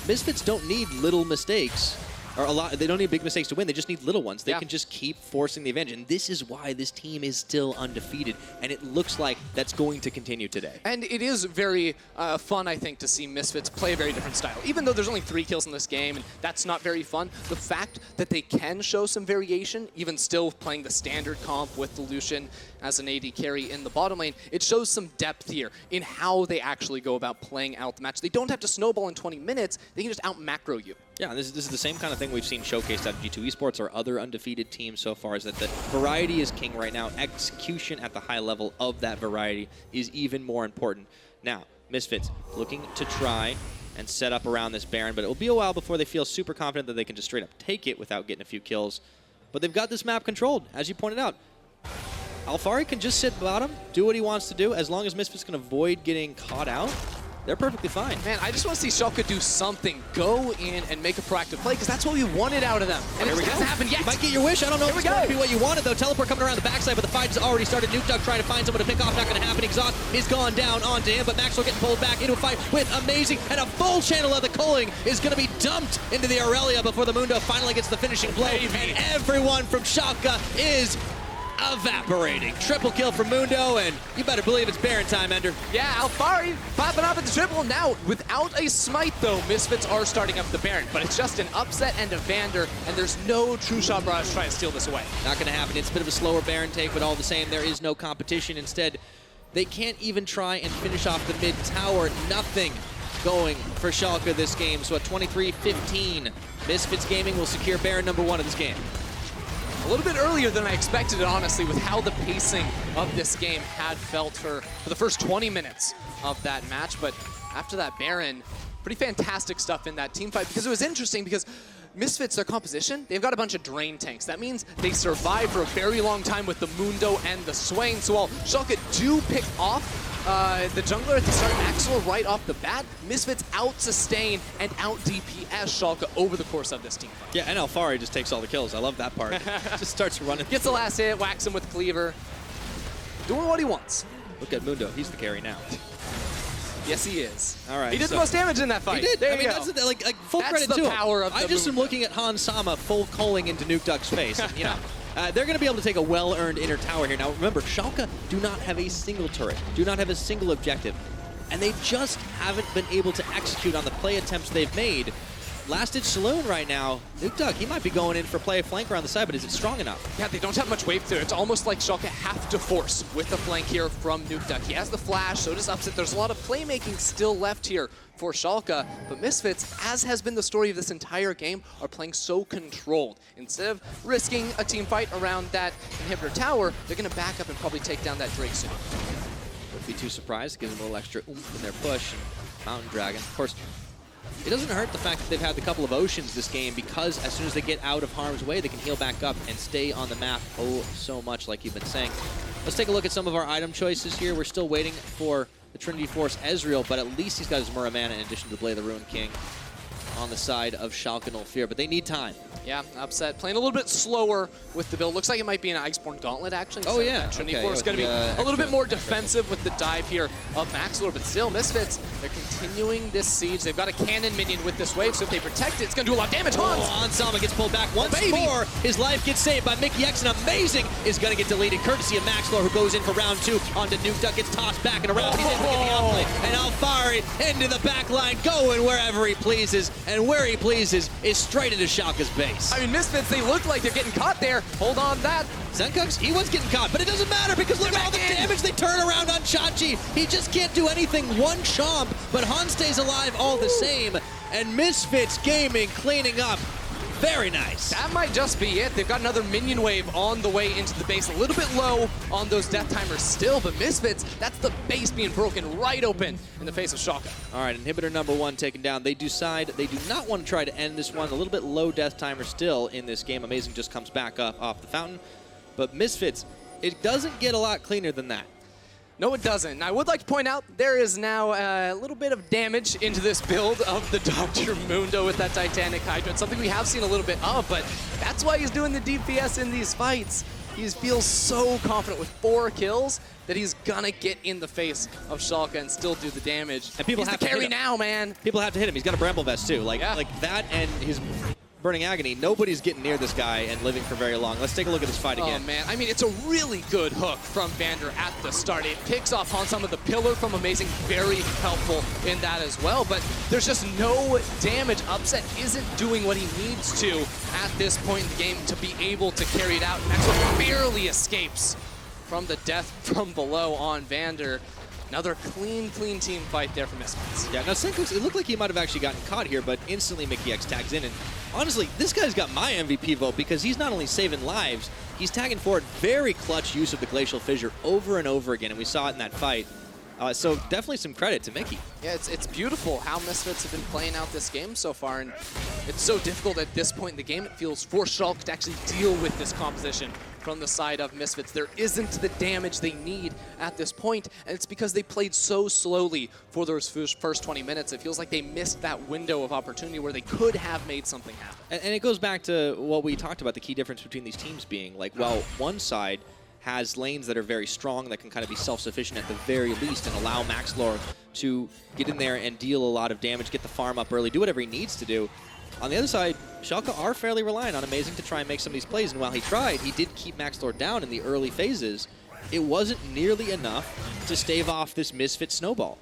Misfits don't need little mistakes, or a lot. They don't need big mistakes to win. They just need little ones. They can just keep forcing the advantage, and this is why this team is still undefeated, and it looks like that's going to continue today. And it is very fun, I think, to see Misfits play a very different style. Even though there's only 3 kills in this game, and that's not very fun, the fact that they can show some variation, even still playing the standard comp with the Lucian as an AD carry in the bottom lane, it shows some depth here in how they actually go about playing out the match. They don't have to snowball in 20 minutes. They can just out-macro you. Yeah, this is the same kind of thing we've seen showcased at G2 Esports or other undefeated teams so far, is that the variety is king right now. Execution at the high level of that variety is even more important. Now, Misfits looking to try and set up around this Baron, but it will be a while before they feel super confident that they can just straight up take it without getting a few kills. But they've got this map controlled, as you pointed out. Alphari can just sit bottom, do what he wants to do, as long as Misfits can avoid getting caught out. They're perfectly fine. Man, I just want to see Schalke do something. Go in and make a proactive play, because that's what we wanted out of them. And it hasn't happened yet. You might get your wish. I don't know if it's going to be what you wanted, though. Teleport coming around the backside, but the fight has already started. Nukeduck trying to find someone to pick off. Not going to happen. Exhaust is gone down onto him, but Maxlore getting pulled back into a fight with Amazing, and a full channel of the culling is going to be dumped into the Irelia before the Mundo finally gets the finishing blow. And everyone from Schalke is evaporating. Triple kill from Mundo, and you better believe it's Baron time, Ender. Yeah, Alphari popping up at the triple. Now, without a smite, though, Misfits are starting up the Baron, but it's just an upset and a VandeR, and there's no true shot barrage trying to steal this away. Not going to happen. It's a bit of a slower Baron take, but all the same, there is no competition. Instead, they can't even try and finish off the mid tower. Nothing going for Schalke this game. So at 23-15, Misfits Gaming will secure Baron #1 of this game. A little bit earlier than I expected it, honestly, with how the pacing of this game had felt for the first 20 minutes of that match. But after that Baron, pretty fantastic stuff in that team fight, because it was interesting because Misfits, their composition, they've got a bunch of drain tanks. That means they survive for a very long time with the Mundo and the Swain. So while Schalke do pick off the jungler at the start, Maxlore right off the bat, Misfits out-sustain and out-DPS Schalke over the course of this team fight. Yeah, and Alphari just takes all the kills. I love that part. Just starts running. Gets the last hit, whacks him with Cleaver. Doing what he wants. Look at Mundo. He's the carry now. Yes, he is. All right. He did the most damage in that fight. He did. There I mean, you go. that's like full That's credit the to him. power of I the just am Mundo. looking at Han Sama full culling into Nukeduck's face. And, you know, they're going to be able to take a well-earned inner tower here. Now, remember, Schalke do not have a single turret, do not have a single objective, and they just haven't been able to execute on the play attempts they've made. Last-ditch saloon right now. Nukeduck, he might be going in for play a flank around the side, but is it strong enough? Yeah, they don't have much wave there. It's almost like Schalke have to force with the flank here from Nukeduck. He has the flash, so does Upset. There's a lot of playmaking still left here for Schalke, but Misfits, as has been the story of this entire game, are playing so controlled. Instead of risking a team fight around that inhibitor tower, they're going to back up and probably take down that Drake soon. Wouldn't be too surprised. Gives them a little extra oomph in their push. And Mountain Dragon, of course, it doesn't hurt the fact that they've had a couple of oceans this game, because as soon as they get out of harm's way, they can heal back up and stay on the map so much, like you've been saying. Let's take a look at some of our item choices here. We're still waiting for the Trinity Force Ezreal, but at least he's got his Mura Mana in addition to the Blade of the Ruined King on the side of Schalke no Fear, but they need time. Yeah, Upset playing a little bit slower with the build. Looks like it might be an Iceborne Gauntlet, actually. Oh, so yeah. Trinity Okay, Force is going to be a little extra bit more defensive with the dive here of Maxlore, but still, Misfits, they're continuing this siege. They've got a cannon minion with this wave, so if they protect it, it's going to do a lot of damage. Hans Sama gets pulled back once more. His life gets saved by Mikyx, and Amazing is going to get deleted, courtesy of Maxlore, who goes in for round 2 onto Nukeduck. Gets tossed back and around. He's able to get the outplay, and Alphari into the back line, going wherever he pleases, and where he pleases is straight into Schalke's base. I mean, Misfits, they look like they're getting caught there. Hold on to that. Sencux, he was getting caught, but it doesn't matter because look at all the damage they turn around on Chachi. He just can't do anything. One chomp, but Han stays alive all the same. And Misfits Gaming cleaning up. Very nice. That might just be it. They've got another minion wave on the way into the base. A little bit low on those death timers still, but Misfits, that's the base being broken right open in the face of Schalke. All right, inhibitor #1 taken down. They decide they do not want to try to end this one. A little bit low death timer still in this game. Amazing just comes back up off the fountain. But Misfits, it doesn't get a lot cleaner than that. No, it doesn't. And I would like to point out there is now a little bit of damage into this build of the Dr. Mundo with that Titanic Hydra. It's something we have seen a little bit of, but that's why he's doing the DPS in these fights. He feels so confident with 4 kills that he's gonna get in the face of Schalke and still do the damage. And people he's have the to hit carry him. now, man. People have to hit him. He's got a Bramble Vest too. Like that and his Burning Agony. Nobody's getting near this guy and living for very long. Let's take a look at this fight again. Oh, man. I mean, it's a really good hook from VandeR at the start. It picks off on some of the pillar from Amazing. Very helpful in that as well. But there's just no damage. Upset isn't doing what he needs to at this point in the game to be able to carry it out. Maxwell barely escapes from the death from below on VandeR. Another clean team fight there for Misfits. Yeah, now Sencux, it looked like he might have actually gotten caught here, but instantly Mikyx tags in. And honestly, this guy's got my MVP vote because he's not only saving lives, he's tagging forward very clutch use of the Glacial Fissure over and over again, and we saw it in that fight. So definitely some credit to Mikyx. Yeah, it's beautiful how Misfits have been playing out this game so far, and it's so difficult at this point in the game, it feels, for Schalke to actually deal with this composition from the side of Misfits. There isn't the damage they need at this point, and it's because they played so slowly for those first 20 minutes. It feels like they missed that window of opportunity where they could have made something happen. And it goes back to what we talked about, the key difference between these teams being, like, well, one side has lanes that are very strong that can kind of be self-sufficient at the very least and allow Maxlore to get in there and deal a lot of damage, get the farm up early, do whatever he needs to do. On the other side, Schalke are fairly reliant on Amazing to try and make some of these plays, and while he tried, he did keep Maxlore down in the early phases. It wasn't nearly enough to stave off this Misfit snowball.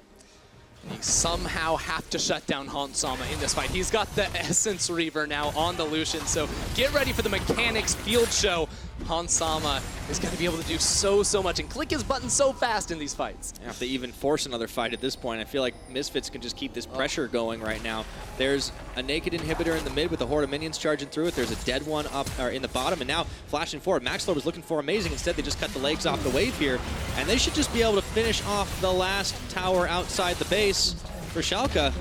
You somehow have to shut down Hansama in this fight. He's got the Essence Reaver now on the Lucian, so get ready for the mechanics field show. Hansama is going to be able to do so much and click his button so fast in these fights. If they even force another fight at this point, I feel like Misfits can just keep this pressure going right now. There's a naked inhibitor in the mid with a horde of minions charging through it. There's a dead one up or in the bottom, and now flashing forward. Maxlore was looking for Amazing. Instead, they just cut the legs off the wave here, and they should just be able to finish off the last tower outside the base for Schalke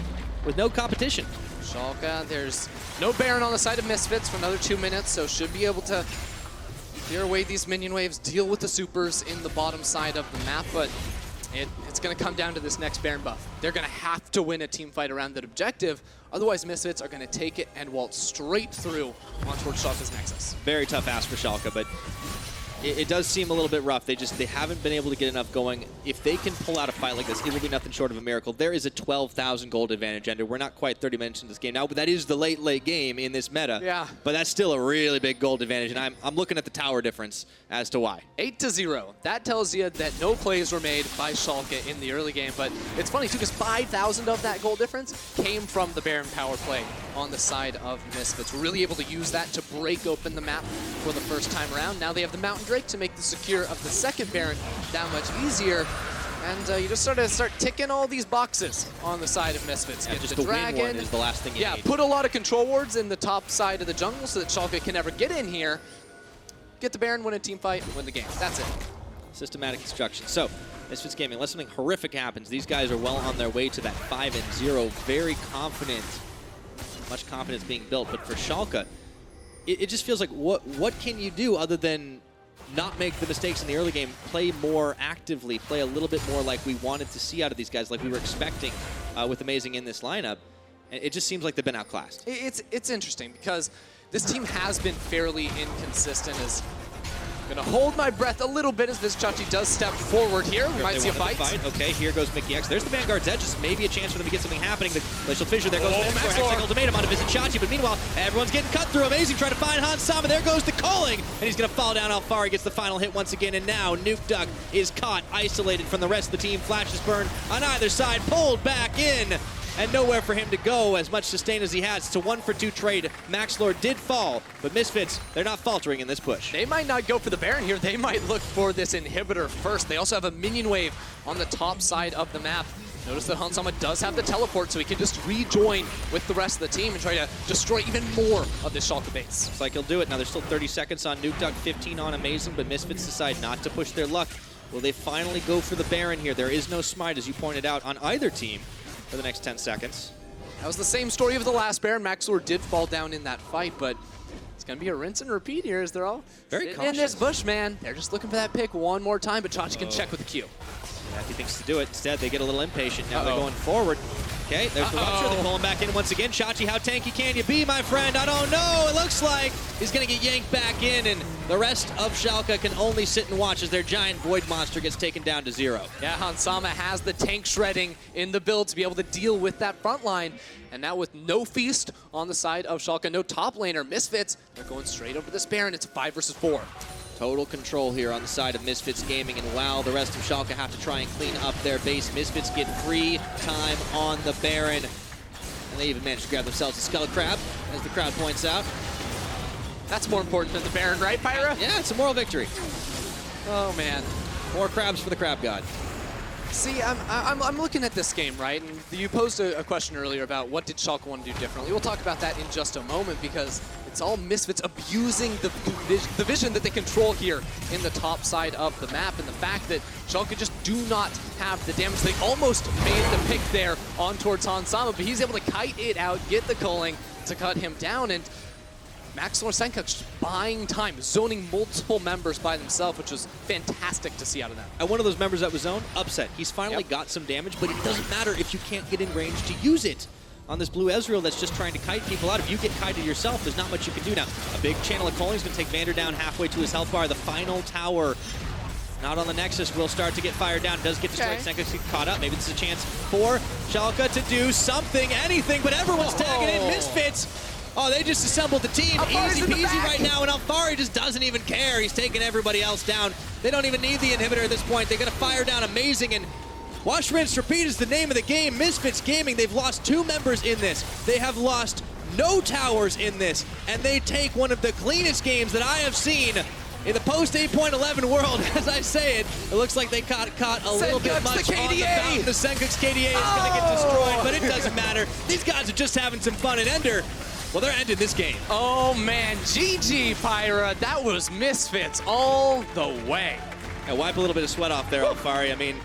with no competition. Schalke, there's no Baron on the side of Misfits for another 2 minutes, so should be able to clear away these minion waves, deal with the supers in the bottom side of the map, but it's going to come down to this next Baron buff. They're going to have to win a team fight around that objective, otherwise Misfits are going to take it and waltz straight through on towards Schalke's Nexus. Very tough ask for Schalke, but it does seem a little bit rough. They haven't been able to get enough going. If they can pull out a fight like this, it will be nothing short of a miracle. There is a 12,000 gold advantage, and we're not quite 30 minutes into this game now, but that is the late game in this meta. Yeah. But that's still a really big gold advantage, and I'm looking at the tower difference as to why. 8-0. That tells you that no plays were made by Schalke in the early game, but it's funny too because 5,000 of that goal difference came from the Baron power play on the side of Misfits. We're really able to use that to break open the map for the first time around. Now they have the Mountain Drake to make the secure of the second Baron that much easier. And you just start ticking all these boxes on the side of Misfits. Yeah, Get just the the dragon. win one is the last thing you need. Put a lot of control wards in the top side of the jungle so that Schalke can never get in here. Get the Baron, win a team fight, win the game. That's it. Systematic instruction. So, Misfits Gaming, unless something horrific happens, these guys are well on their way to that 5-0. Very confident. Much confidence being built. But for Schalke, it just feels like what can you do other than not make the mistakes in the early game, play more actively, play a little bit more like we wanted to see out of these guys, like we were expecting with Amazing in this lineup. And it just seems like they've been outclassed. It's interesting because this team has been fairly inconsistent. As I'm going to hold my breath a little bit as Vizicsacsi does step forward here. We might see a fight. Okay, here goes Mikyx. There's the Vanguard's Edge. Maybe a chance for them to get something happening. The Glacial Fissure, there goes Maxlore. Has ultimatum onto Vizicsacsi, but meanwhile, everyone's getting cut through. Amazing trying to find Hansama. There goes the calling, and he's going to fall down. Alphari gets the final hit once again, and now Nukeduck is caught, isolated from the rest of the team. Flashes burn on either side, pulled back in. And nowhere for him to go, as much sustain as he has. It's a 1-for-2 trade. Maxlore did fall, but Misfits, they're not faltering in this push. They might not go for the Baron here. They might look for this inhibitor first. They also have a minion wave on the top side of the map. Notice that Hansama does have the teleport, so he can just rejoin with the rest of the team and try to destroy even more of this Schalke base. Looks like he'll do it. Now there's still 30 seconds on Nukeduck, 15 on Amazing, but Misfits decide not to push their luck. Will they finally go for the Baron here? There is no smite, as you pointed out, on either team for the next 10 seconds. That was the same story of the last Baron. Maxlore did fall down in that fight, but it's going to be a rinse and repeat here as they're all very sitting in this bush, man. They're just looking for that pick one more time, but Chachi can check with the Q. Yeah, he thinks to do it. Instead, they get a little impatient. Now they're going forward. Okay, there's the rupture. They pull him back in once again. Chachi, how tanky can you be, my friend? I don't know. It looks like he's going to get yanked back in, and the rest of Schalke can only sit and watch as their giant void monster gets taken down to 0. Yeah, Hansama has the tank shredding in the build to be able to deal with that front line. And now with no feast on the side of Schalke, no top laner, Misfits, they're going straight over this Baron. It's 5 versus 4. Total control here on the side of Misfits Gaming, and while the rest of Schalke have to try and clean up their base, Misfits get free time on the Baron. And they even manage to grab themselves a Skull Crab, as the crowd points out. That's more important than the Baron, right, Pyra? Yeah, it's a moral victory. Oh, man. More crabs for the crab god. See, I'm looking at this game, right? And you posed a question earlier about what did Schalke want to do differently. We'll talk about that in just a moment because it's all Misfits abusing the vision that they control here in the top side of the map, and the fact that Schalke just do not have the damage. They almost made the pick there on towards Hansama, but he's able to kite it out, get the culling to cut him down, and Maxlore Sencux buying time, zoning multiple members by themselves, which was fantastic to see out of them. And one of those members that was zoned, Upset. He's finally got some damage, but it doesn't matter if you can't get in range to use it. On this blue Ezreal that's just trying to kite people out. If you get kited yourself, there's not much you can do now. A big channel of calling is going to take VandeR down halfway to his health bar. The final tower, not on the Nexus, will start to get fired down. Does get destroyed. Sencux gets caught up. Maybe this is a chance for Schalke to do something, anything, but everyone's tagging in. Misfits. Oh, they just assembled the team. Easy peasy right now, and Alphari just doesn't even care. He's taking everybody else down. They don't even need the inhibitor at this point. They're going to fire down Amazing, and Wash, Rinse, Repeat is the name of the game. Misfits Gaming, they've lost 2 members in this. They have lost no towers in this, and they take one of the cleanest games that I have seen in the post 8.11 world. As I say it, it looks like they caught a little bit much on the fountain. The Sencux KDA is going to get destroyed, but it doesn't matter. These guys are just having some fun, and Ender, well, they're ending this game. Oh, man. GG, Pyra. That was Misfits all the way. Yeah, wipe a little bit of sweat off there, Alphari. I mean,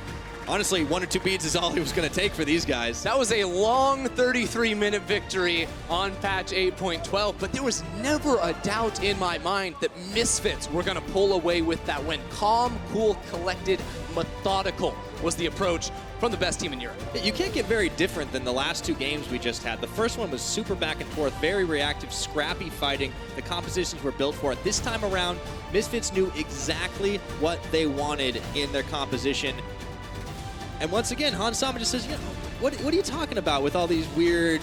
honestly, 1 or 2 beads is all he was going to take for these guys. That was a long 33-minute victory on patch 8.12, but there was never a doubt in my mind that Misfits were going to pull away with that win. Calm, cool, collected, methodical was the approach from the best team in Europe. You can't get very different than the last 2 games we just had. The first one was super back and forth, very reactive, scrappy fighting. The compositions were built for it. This time around, Misfits knew exactly what they wanted in their composition. And once again, Hansama just says, you know, what are you talking about with all these weird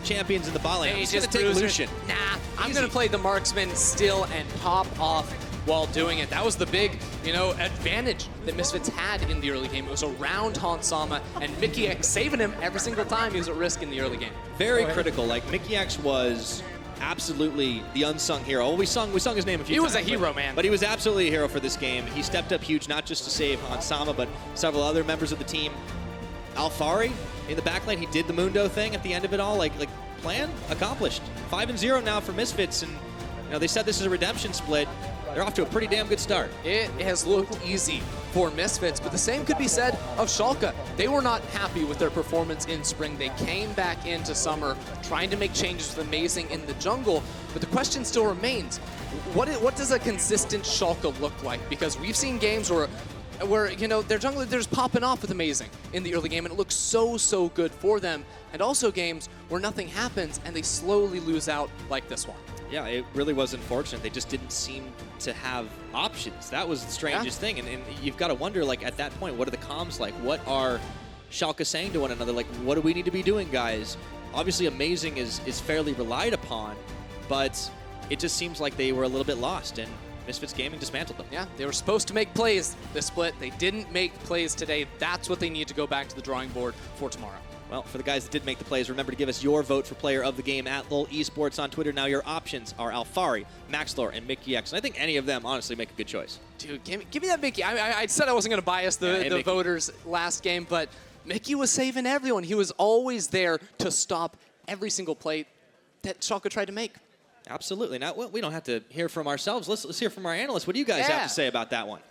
champions in the bot lane? I'm just going to take Lucian. Nah, I'm going to play the marksman still and pop off while doing it. That was the big, advantage that Misfits had in the early game. It was around Hansama and Mikyx saving him every single time he was at risk in the early game. Very critical. Like, Mikyx was absolutely the unsung hero. Oh, we sung his name a few times. He was a hero, man. But he was absolutely a hero for this game. He stepped up huge, not just to save Hansama, but several other members of the team. Alphari in the backline, he did the Mundo thing at the end of it all. Like plan accomplished. 5-0 now for Misfits, and they said this is a redemption split. They're off to a pretty damn good start. It has looked easy for Misfits, but the same could be said of Schalke. They were not happy with their performance in spring. They came back into summer trying to make changes with Amazing in the jungle, but the question still remains, what does a consistent Schalke look like? Because we've seen games where their jungler, they're just popping off with Amazing in the early game, and it looks so good for them, and also games where nothing happens and they slowly lose out like this one. Yeah, it really was unfortunate. They just didn't seem to have options. That was the strangest thing. And you've got to wonder, like, at that point, what are the comms like? What are Schalke saying to one another? Like, what do we need to be doing, guys? Obviously, Amazing is fairly relied upon, but it just seems like they were a little bit lost, and Misfits Gaming dismantled them. Yeah, they were supposed to make plays this split. They didn't make plays today. That's what they need to go back to the drawing board for tomorrow. Well, for the guys that did make the plays, remember to give us your vote for player of the game at LOL Esports on Twitter. Now your options are Alphari, Maxlore, and Mikyx. And I think any of them, honestly, make a good choice. Dude, give me that Mickey. I said I wasn't going to bias the voters last game, but Mickey was saving everyone. He was always there to stop every single play that Schalke tried to make. Absolutely. Now, we don't have to hear from ourselves. Let's hear from our analysts. What do you guys have to say about that one?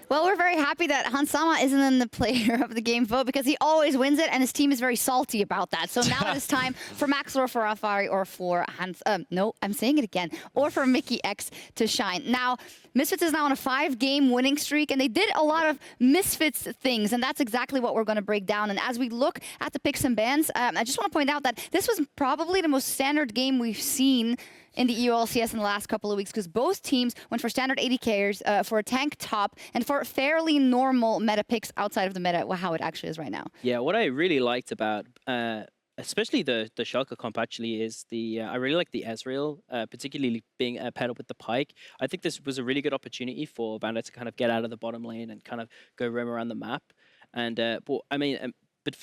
Well, we're very happy that Hansama isn't in the player of the game vote because he always wins it, and his team is very salty about that. So now it is time for Maxlore, for Alphari, or for or for Mikyx to shine. Now, Misfits is now on a 5-game winning streak, and they did a lot of Misfits things, and that's exactly what we're going to break down. And as we look at the picks and bans, I just want to point out that this was probably the most standard game we've seen in the EU LCS in the last couple of weeks, because both teams went for standard AD carriers, for a tank top, and for fairly normal meta picks outside of the meta, how it actually is right now. Yeah, what I really liked about, especially the Schalke comp actually, is I really like the Ezreal, particularly being paired up with the Pyke. I think this was a really good opportunity for VandeR to kind of get out of the bottom lane and kind of go roam around the map. And but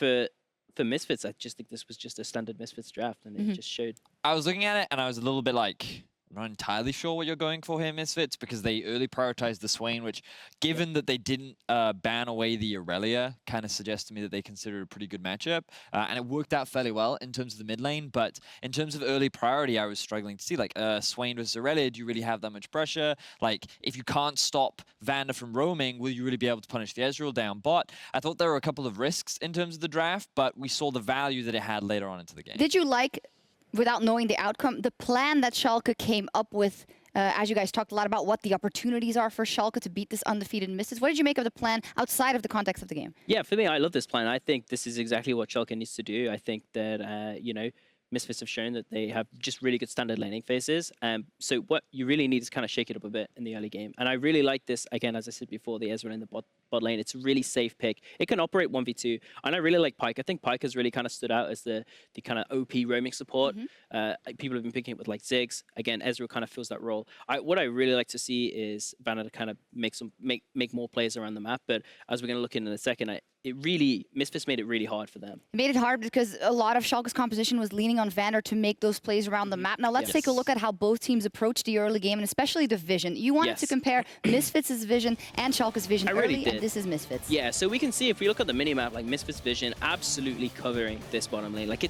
for Misfits, I just think this was just a standard Misfits draft, and it just showed. I was looking at it, and I was a little bit like, I'm not entirely sure what you're going for here, Misfits, because they early prioritized the Swain, which, given that they didn't ban away the Irelia, kind of suggests to me that they considered a pretty good matchup. And it worked out fairly well in terms of the mid lane, but in terms of early priority, I was struggling to see, like, Swain versus Irelia, do you really have that much pressure? Like, if you can't stop VandeR from roaming, will you really be able to punish the Ezreal down bot? I thought there were a couple of risks in terms of the draft, but we saw the value that it had later on into the game. Did you like, without knowing the outcome, the plan that Schalke came up with, as you guys talked a lot about what the opportunities are for Schalke to beat this undefeated Misfits? What did you make of the plan outside of the context of the game? Yeah, for me, I love this plan. I think this is exactly what Schalke needs to do. I think that, you know, Misfits have shown that they have just really good standard laning phases. So what you really need is kind of shake it up a bit in the early game. And I really like this, again, as I said before, the Ezreal in the bot lane. It's a really safe pick. It can operate 1v2. And I really like Pyke. I think Pyke has really kind of stood out as the kind of OP roaming support. People have been picking it with like Ziggs. Again, Ezreal kind of fills that role. What I really like to see is VandeR kind of make more plays around the map. But as we're going to look in a second, Misfits made it really hard for them. It made it hard because a lot of Schalke's composition was leaning on VandeR to make those plays around the map. Now let's take a look at how both teams approached the early game, and especially the vision. You wanted to compare Misfits' vision and Schalke's vision early, and this is Misfits. Yeah, so we can see if we look at the minimap, like Misfits' vision absolutely covering this bottom lane. Like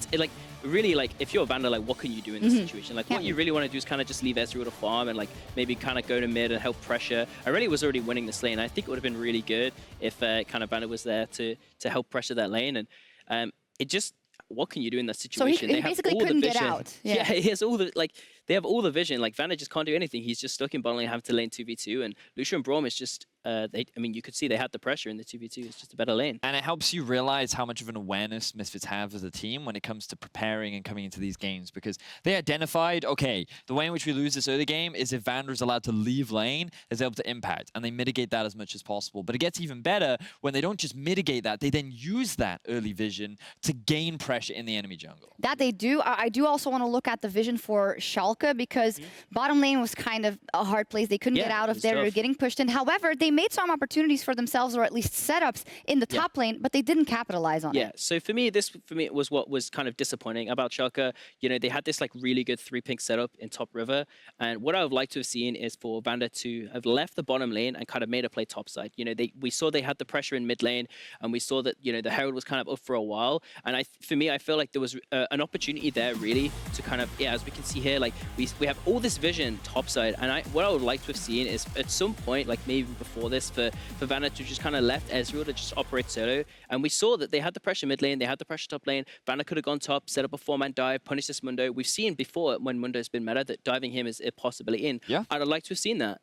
really, like if you're VandeR, like what can you do in this situation? Like what you really want to do is kind of just leave Ezreal to farm and like maybe kind of go to mid and help pressure. Irelia was already winning this lane. I think it would have been really good if kind of VandeR was there to help pressure that lane, and it just, what can you do in that situation? So he basically couldn't get out. Yeah, he has all the, like, they have all the vision. Like VandeR just can't do anything. He's just stuck in bottom lane, having to lane 2v2, and Lucian and Braum is just, I mean, you could see they had the pressure in the 2v2. It's just a better lane. And it helps you realize how much of an awareness Misfits have as a team when it comes to preparing and coming into these games, because they identified, okay, the way in which we lose this early game is if VandeR is allowed to leave lane, is able to impact, and they mitigate that as much as possible. But it gets even better when they don't just mitigate that, they then use that early vision to gain pressure in the enemy jungle. That they do. I do also want to look at the vision for Schalke, because bottom lane was kind of a hard place. They couldn't get out of there. They were getting pushed in. However, they made some opportunities for themselves, or at least setups in the top lane, but they didn't capitalize on it. Yeah, so for me, it was what was kind of disappointing about Schalke. You know, they had this like really good 3-pink setup in top river, and what I would like to have seen is for VandeR to have left the bottom lane and kind of made a play top side. You know, we saw they had the pressure in mid lane, and we saw that, you know, the Herald was kind of up for a while, and for me, I feel like there was an opportunity there really to kind of, as we can see here, like we have all this vision top side, and what I would like to have seen is at some point, like maybe before this, for VandeR to just kind of left Ezreal to just operate solo, and we saw that they had the pressure mid lane, they had the pressure top lane. VandeR could have gone top, set up a 4-man dive, punish this Mundo. We've seen before when Mundo's been meta that diving him is a possibility in. Yeah. I'd like to have seen that.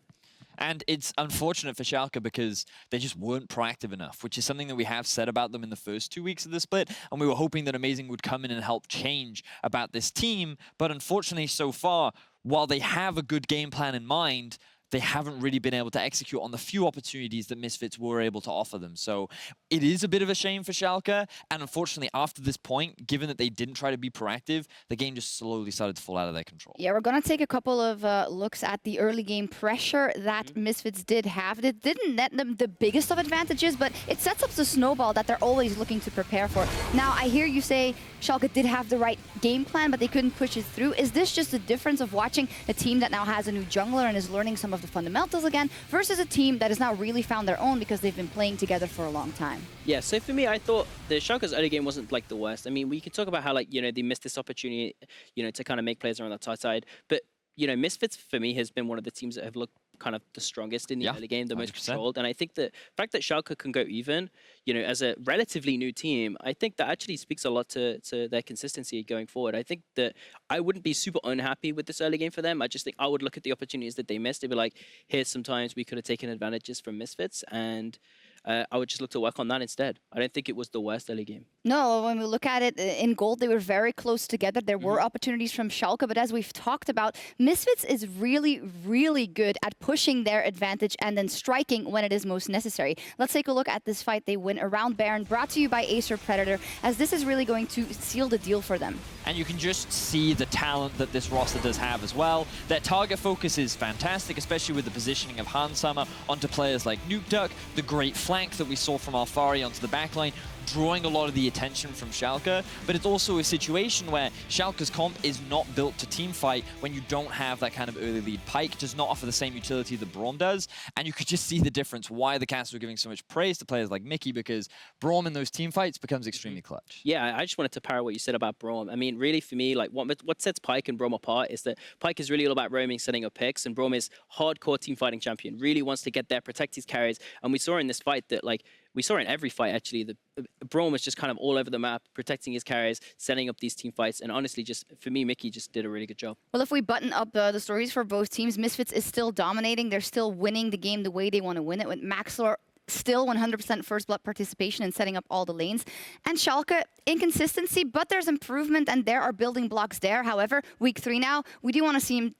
And it's unfortunate for Schalke because they just weren't proactive enough, which is something that we have said about them in the first 2 weeks of the split. And we were hoping that Amazing would come in and help change about this team. But unfortunately, so far, while they have a good game plan in mind, they haven't really been able to execute on the few opportunities that Misfits were able to offer them. So it is a bit of a shame for Schalke. And unfortunately, after this point, given that they didn't try to be proactive, the game just slowly started to fall out of their control. Yeah, we're going to take a couple of looks at the early game pressure that Misfits did have. It didn't net them the biggest of advantages, but it sets up the snowball that they're always looking to prepare for. Now, I hear you say Schalke did have the right game plan, but they couldn't push it through. Is this just the difference of watching a team that now has a new jungler and is learning some of the fundamentals again versus a team that has now really found their own because they've been playing together for a long time? Yeah, so for me, I thought the Schalke's early game wasn't like the worst. I mean, we could talk about how, like, you know, they missed this opportunity, you know, to kind of make plays around the top side. But, you know, Misfits for me has been one of the teams that have looked kind of the strongest in the early game, the 100%. Most controlled. And I think the fact that Schalke can go even, you know, as a relatively new team, I think that actually speaks a lot to their consistency going forward. I think that I wouldn't be super unhappy with this early game for them. I just think I would look at the opportunities that they missed. They'd be like, here's some times we could have taken advantages from Misfits, and I would just look to work on that instead. I don't think it was the worst early game. No, when we look at it in gold, they were very close together. There were opportunities from Schalke, but as we've talked about, Misfits is really, really good at pushing their advantage and then striking when it is most necessary. Let's take a look at this fight they win around Baron, brought to you by Acer Predator, as this is really going to seal the deal for them. And you can just see the talent that this roster does have as well. Their target focus is fantastic, especially with the positioning of Hansama onto players like Nukeduck, the great flank that we saw from Alphari onto the backline. drawing a lot of the attention from Schalke, but it's also a situation where Schalke's comp is not built to teamfight when you don't have that kind of early lead. Pyke does not offer the same utility that Braum does, and you could just see the difference why the cast are giving so much praise to players like Mikyx, because Braum in those team fights becomes extremely clutch. Yeah, I just wanted to parry what you said about Braum. I mean, really for me, like what sets Pyke and Braum apart is that Pyke is really all about roaming, setting up picks, and Braum is hardcore team fighting champion, really wants to get there, protect his carries, and we saw in this fight that, like, we saw in every fight actually, the Braum was just kind of all over the map, protecting his carries, setting up these team fights, and honestly, just for me, Mikyx just did a really good job. Well, if we button up the stories for both teams, Misfits is still dominating. They're still winning the game the way they want to win it, with Maxlore still 100% first blood participation and setting up all the lanes. And Schalke, inconsistency, but there's improvement and there are building blocks there. However, week 3 now, we do want to see him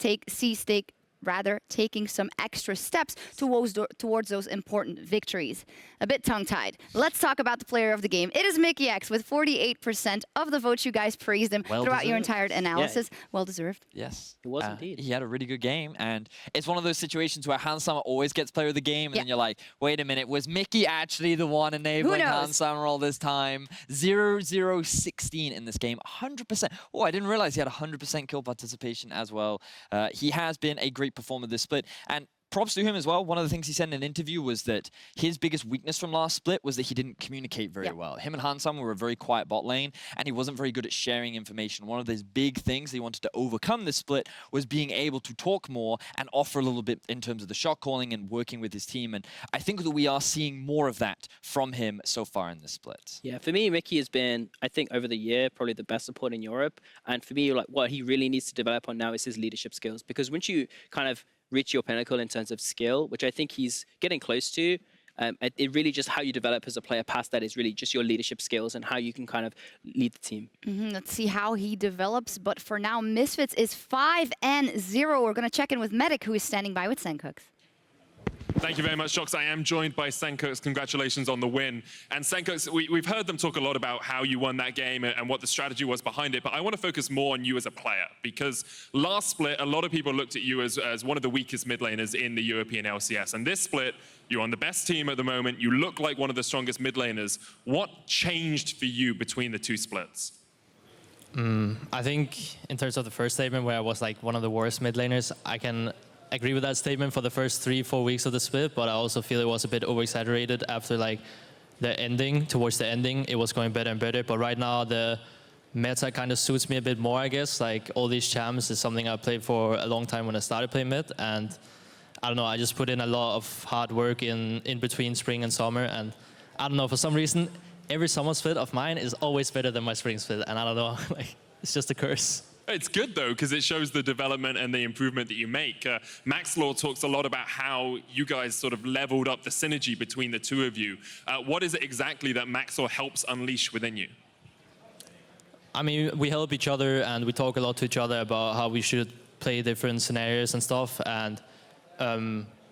taking some extra steps towards those important victories. A bit tongue-tied. Let's talk about the player of the game. It is Mikyx with 48% of the votes. You guys praised him throughout your entire analysis. Yeah. Well deserved. Yes. It was indeed. He had a really good game, and it's one of those situations where Handsummer always gets player of the game, and then you're like, wait a minute, was Mikyx actually the one enabling Handsummer all this time? 0-0-16 in this game, 100%. Oh, I didn't realize he had 100% kill participation as well. He has been a great performer this split, and props to him as well. One of the things he said in an interview was that his biggest weakness from last split was that he didn't communicate very well. Him and Handsummer were a very quiet bot lane, and he wasn't very good at sharing information. One of those big things he wanted to overcome this split was being able to talk more and offer a little bit in terms of the shot calling and working with his team, and I think that we are seeing more of that from him so far in this split. Yeah, for me, Mikyx has been, I think, over the year, probably the best support in Europe, and for me, like, what he really needs to develop on now is his leadership skills, because once you kind of reach your pinnacle in terms of skill, which I think he's getting close to. It really just how you develop as a player past that is really just your leadership skills and how you can kind of lead the team. Let's see how he develops. But for now, Misfits is 5-0. We're going to check in with Medic, who is standing by with Sencux. Thank you very much, Sjokz. I am joined by Sencux. Congratulations on the win. And Sencux, we've heard them talk a lot about how you won that game and what the strategy was behind it, but I want to focus more on you as a player, because last split, a lot of people looked at you as one of the weakest mid laners in the European LCS. And this split, you're on the best team at the moment. You look like one of the strongest mid laners. What changed for you between the two splits? I think in terms of the first statement, where I was like one of the worst mid laners, I can agree with that statement for the first 3-4 weeks of the split, but I also feel it was a bit over-exaggerated after like the ending. Towards the ending, it was going better and better, but right now the meta kind of suits me a bit more, I guess. Like all these champs is something I played for a long time when I started playing mid, and I don't know, I just put in a lot of hard work in between spring and summer, and I don't know, for some reason, every summer split of mine is always better than my spring split, and I don't know, like, it's just a curse. It's good, though, because it shows the development and the improvement that you make. Maxlore talks a lot about how you guys sort of leveled up the synergy between the two of you. What is it exactly that Maxlore helps unleash within you? I mean, we help each other, and we talk a lot to each other about how we should play different scenarios and stuff. And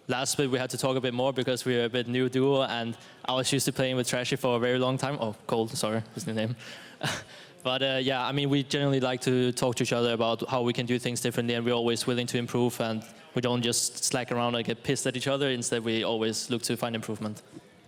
last split, we had to talk a bit more because we were a bit new duo, and I was used to playing with Trashy for a very long time. Oh, Cold, sorry, his new name. But yeah, I mean, we generally like to talk to each other about how we can do things differently, and we're always willing to improve, and we don't just slack around and get pissed at each other. Instead, we always look to find improvement.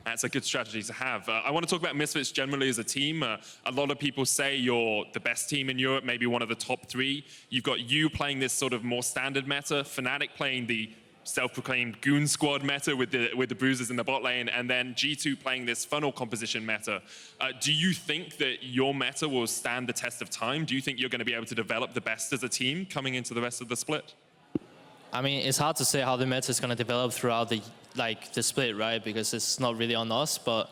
That's a good strategy to have. I want to talk about Misfits generally as a team. A lot of people say you're the best team in Europe, maybe one of the top 3. You've got you playing this sort of more standard meta, Fnatic playing the self-proclaimed goon squad meta with the bruisers in the bot lane, and then G2 playing this funnel composition meta. Do you think that your meta will stand the test of time? Do you think you're going to be able to develop the best as a team coming into the rest of the split? I mean, it's hard to say how the meta is going to develop throughout the split, right? Because it's not really on us. But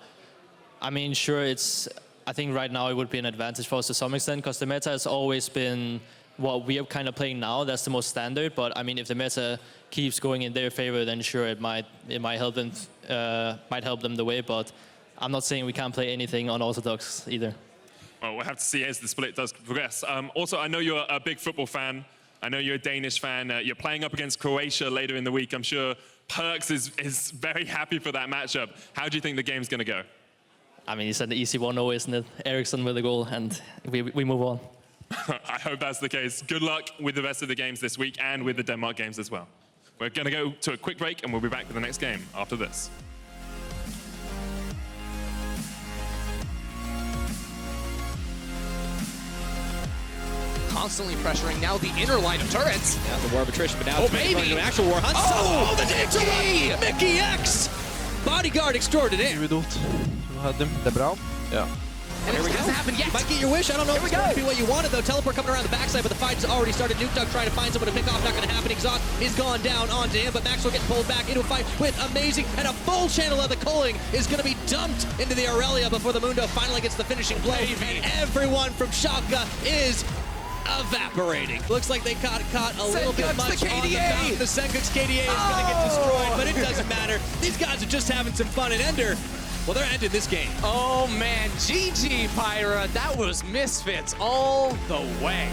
I mean, sure, I think right now it would be an advantage for us to some extent, because the meta has always been what we are kind of playing now. That's the most standard. But I mean, if the meta keeps going in their favor, then sure, it might help them the way. But I'm not saying we can't play anything unorthodox either. Well, we'll have to see as the split does progress. Also, I know you're a big football fan. I know you're a Danish fan. You're playing up against Croatia later in the week. I'm sure Perks is very happy for that matchup. How do you think the game's going to go? I mean, it's an easy 1-0, isn't it? Eriksson with a goal, and we move on. I hope that's the case. Good luck with the rest of the games this week and with the Denmark games as well. We're going to go to a quick break, and we'll be back for the next game after this. constantly pressuring now the inner line of turrets. Now the war of attrition, but now it's baby! going to an actual war hunt. Oh, the Mikyx! Mikyx! Bodyguard extraordinaire. Vi dolt. Du hade det Braum. Ja. And it hasn't happened yet. You might get your wish. I don't know if it's going to be what you wanted, though. Teleport coming around the backside, but the fight's already started. Nukeduck trying to find someone to pick off. Not going to happen. Exhaust is gone down onto him, but Maxlore getting pulled back into a fight with Amazing, and a full channel of the culling is going to be dumped into the Irelia before the Mundo finally gets the finishing blow. And everyone from Schalke is evaporating. Looks like they caught a little bit Sencux, much the on the KDA. mountain. The Sencux KDA is going to get destroyed, but it doesn't matter. These guys are just having some fun, and Ender, well, they're ending this game. Oh man, GG Pyra. That was Misfits all the way.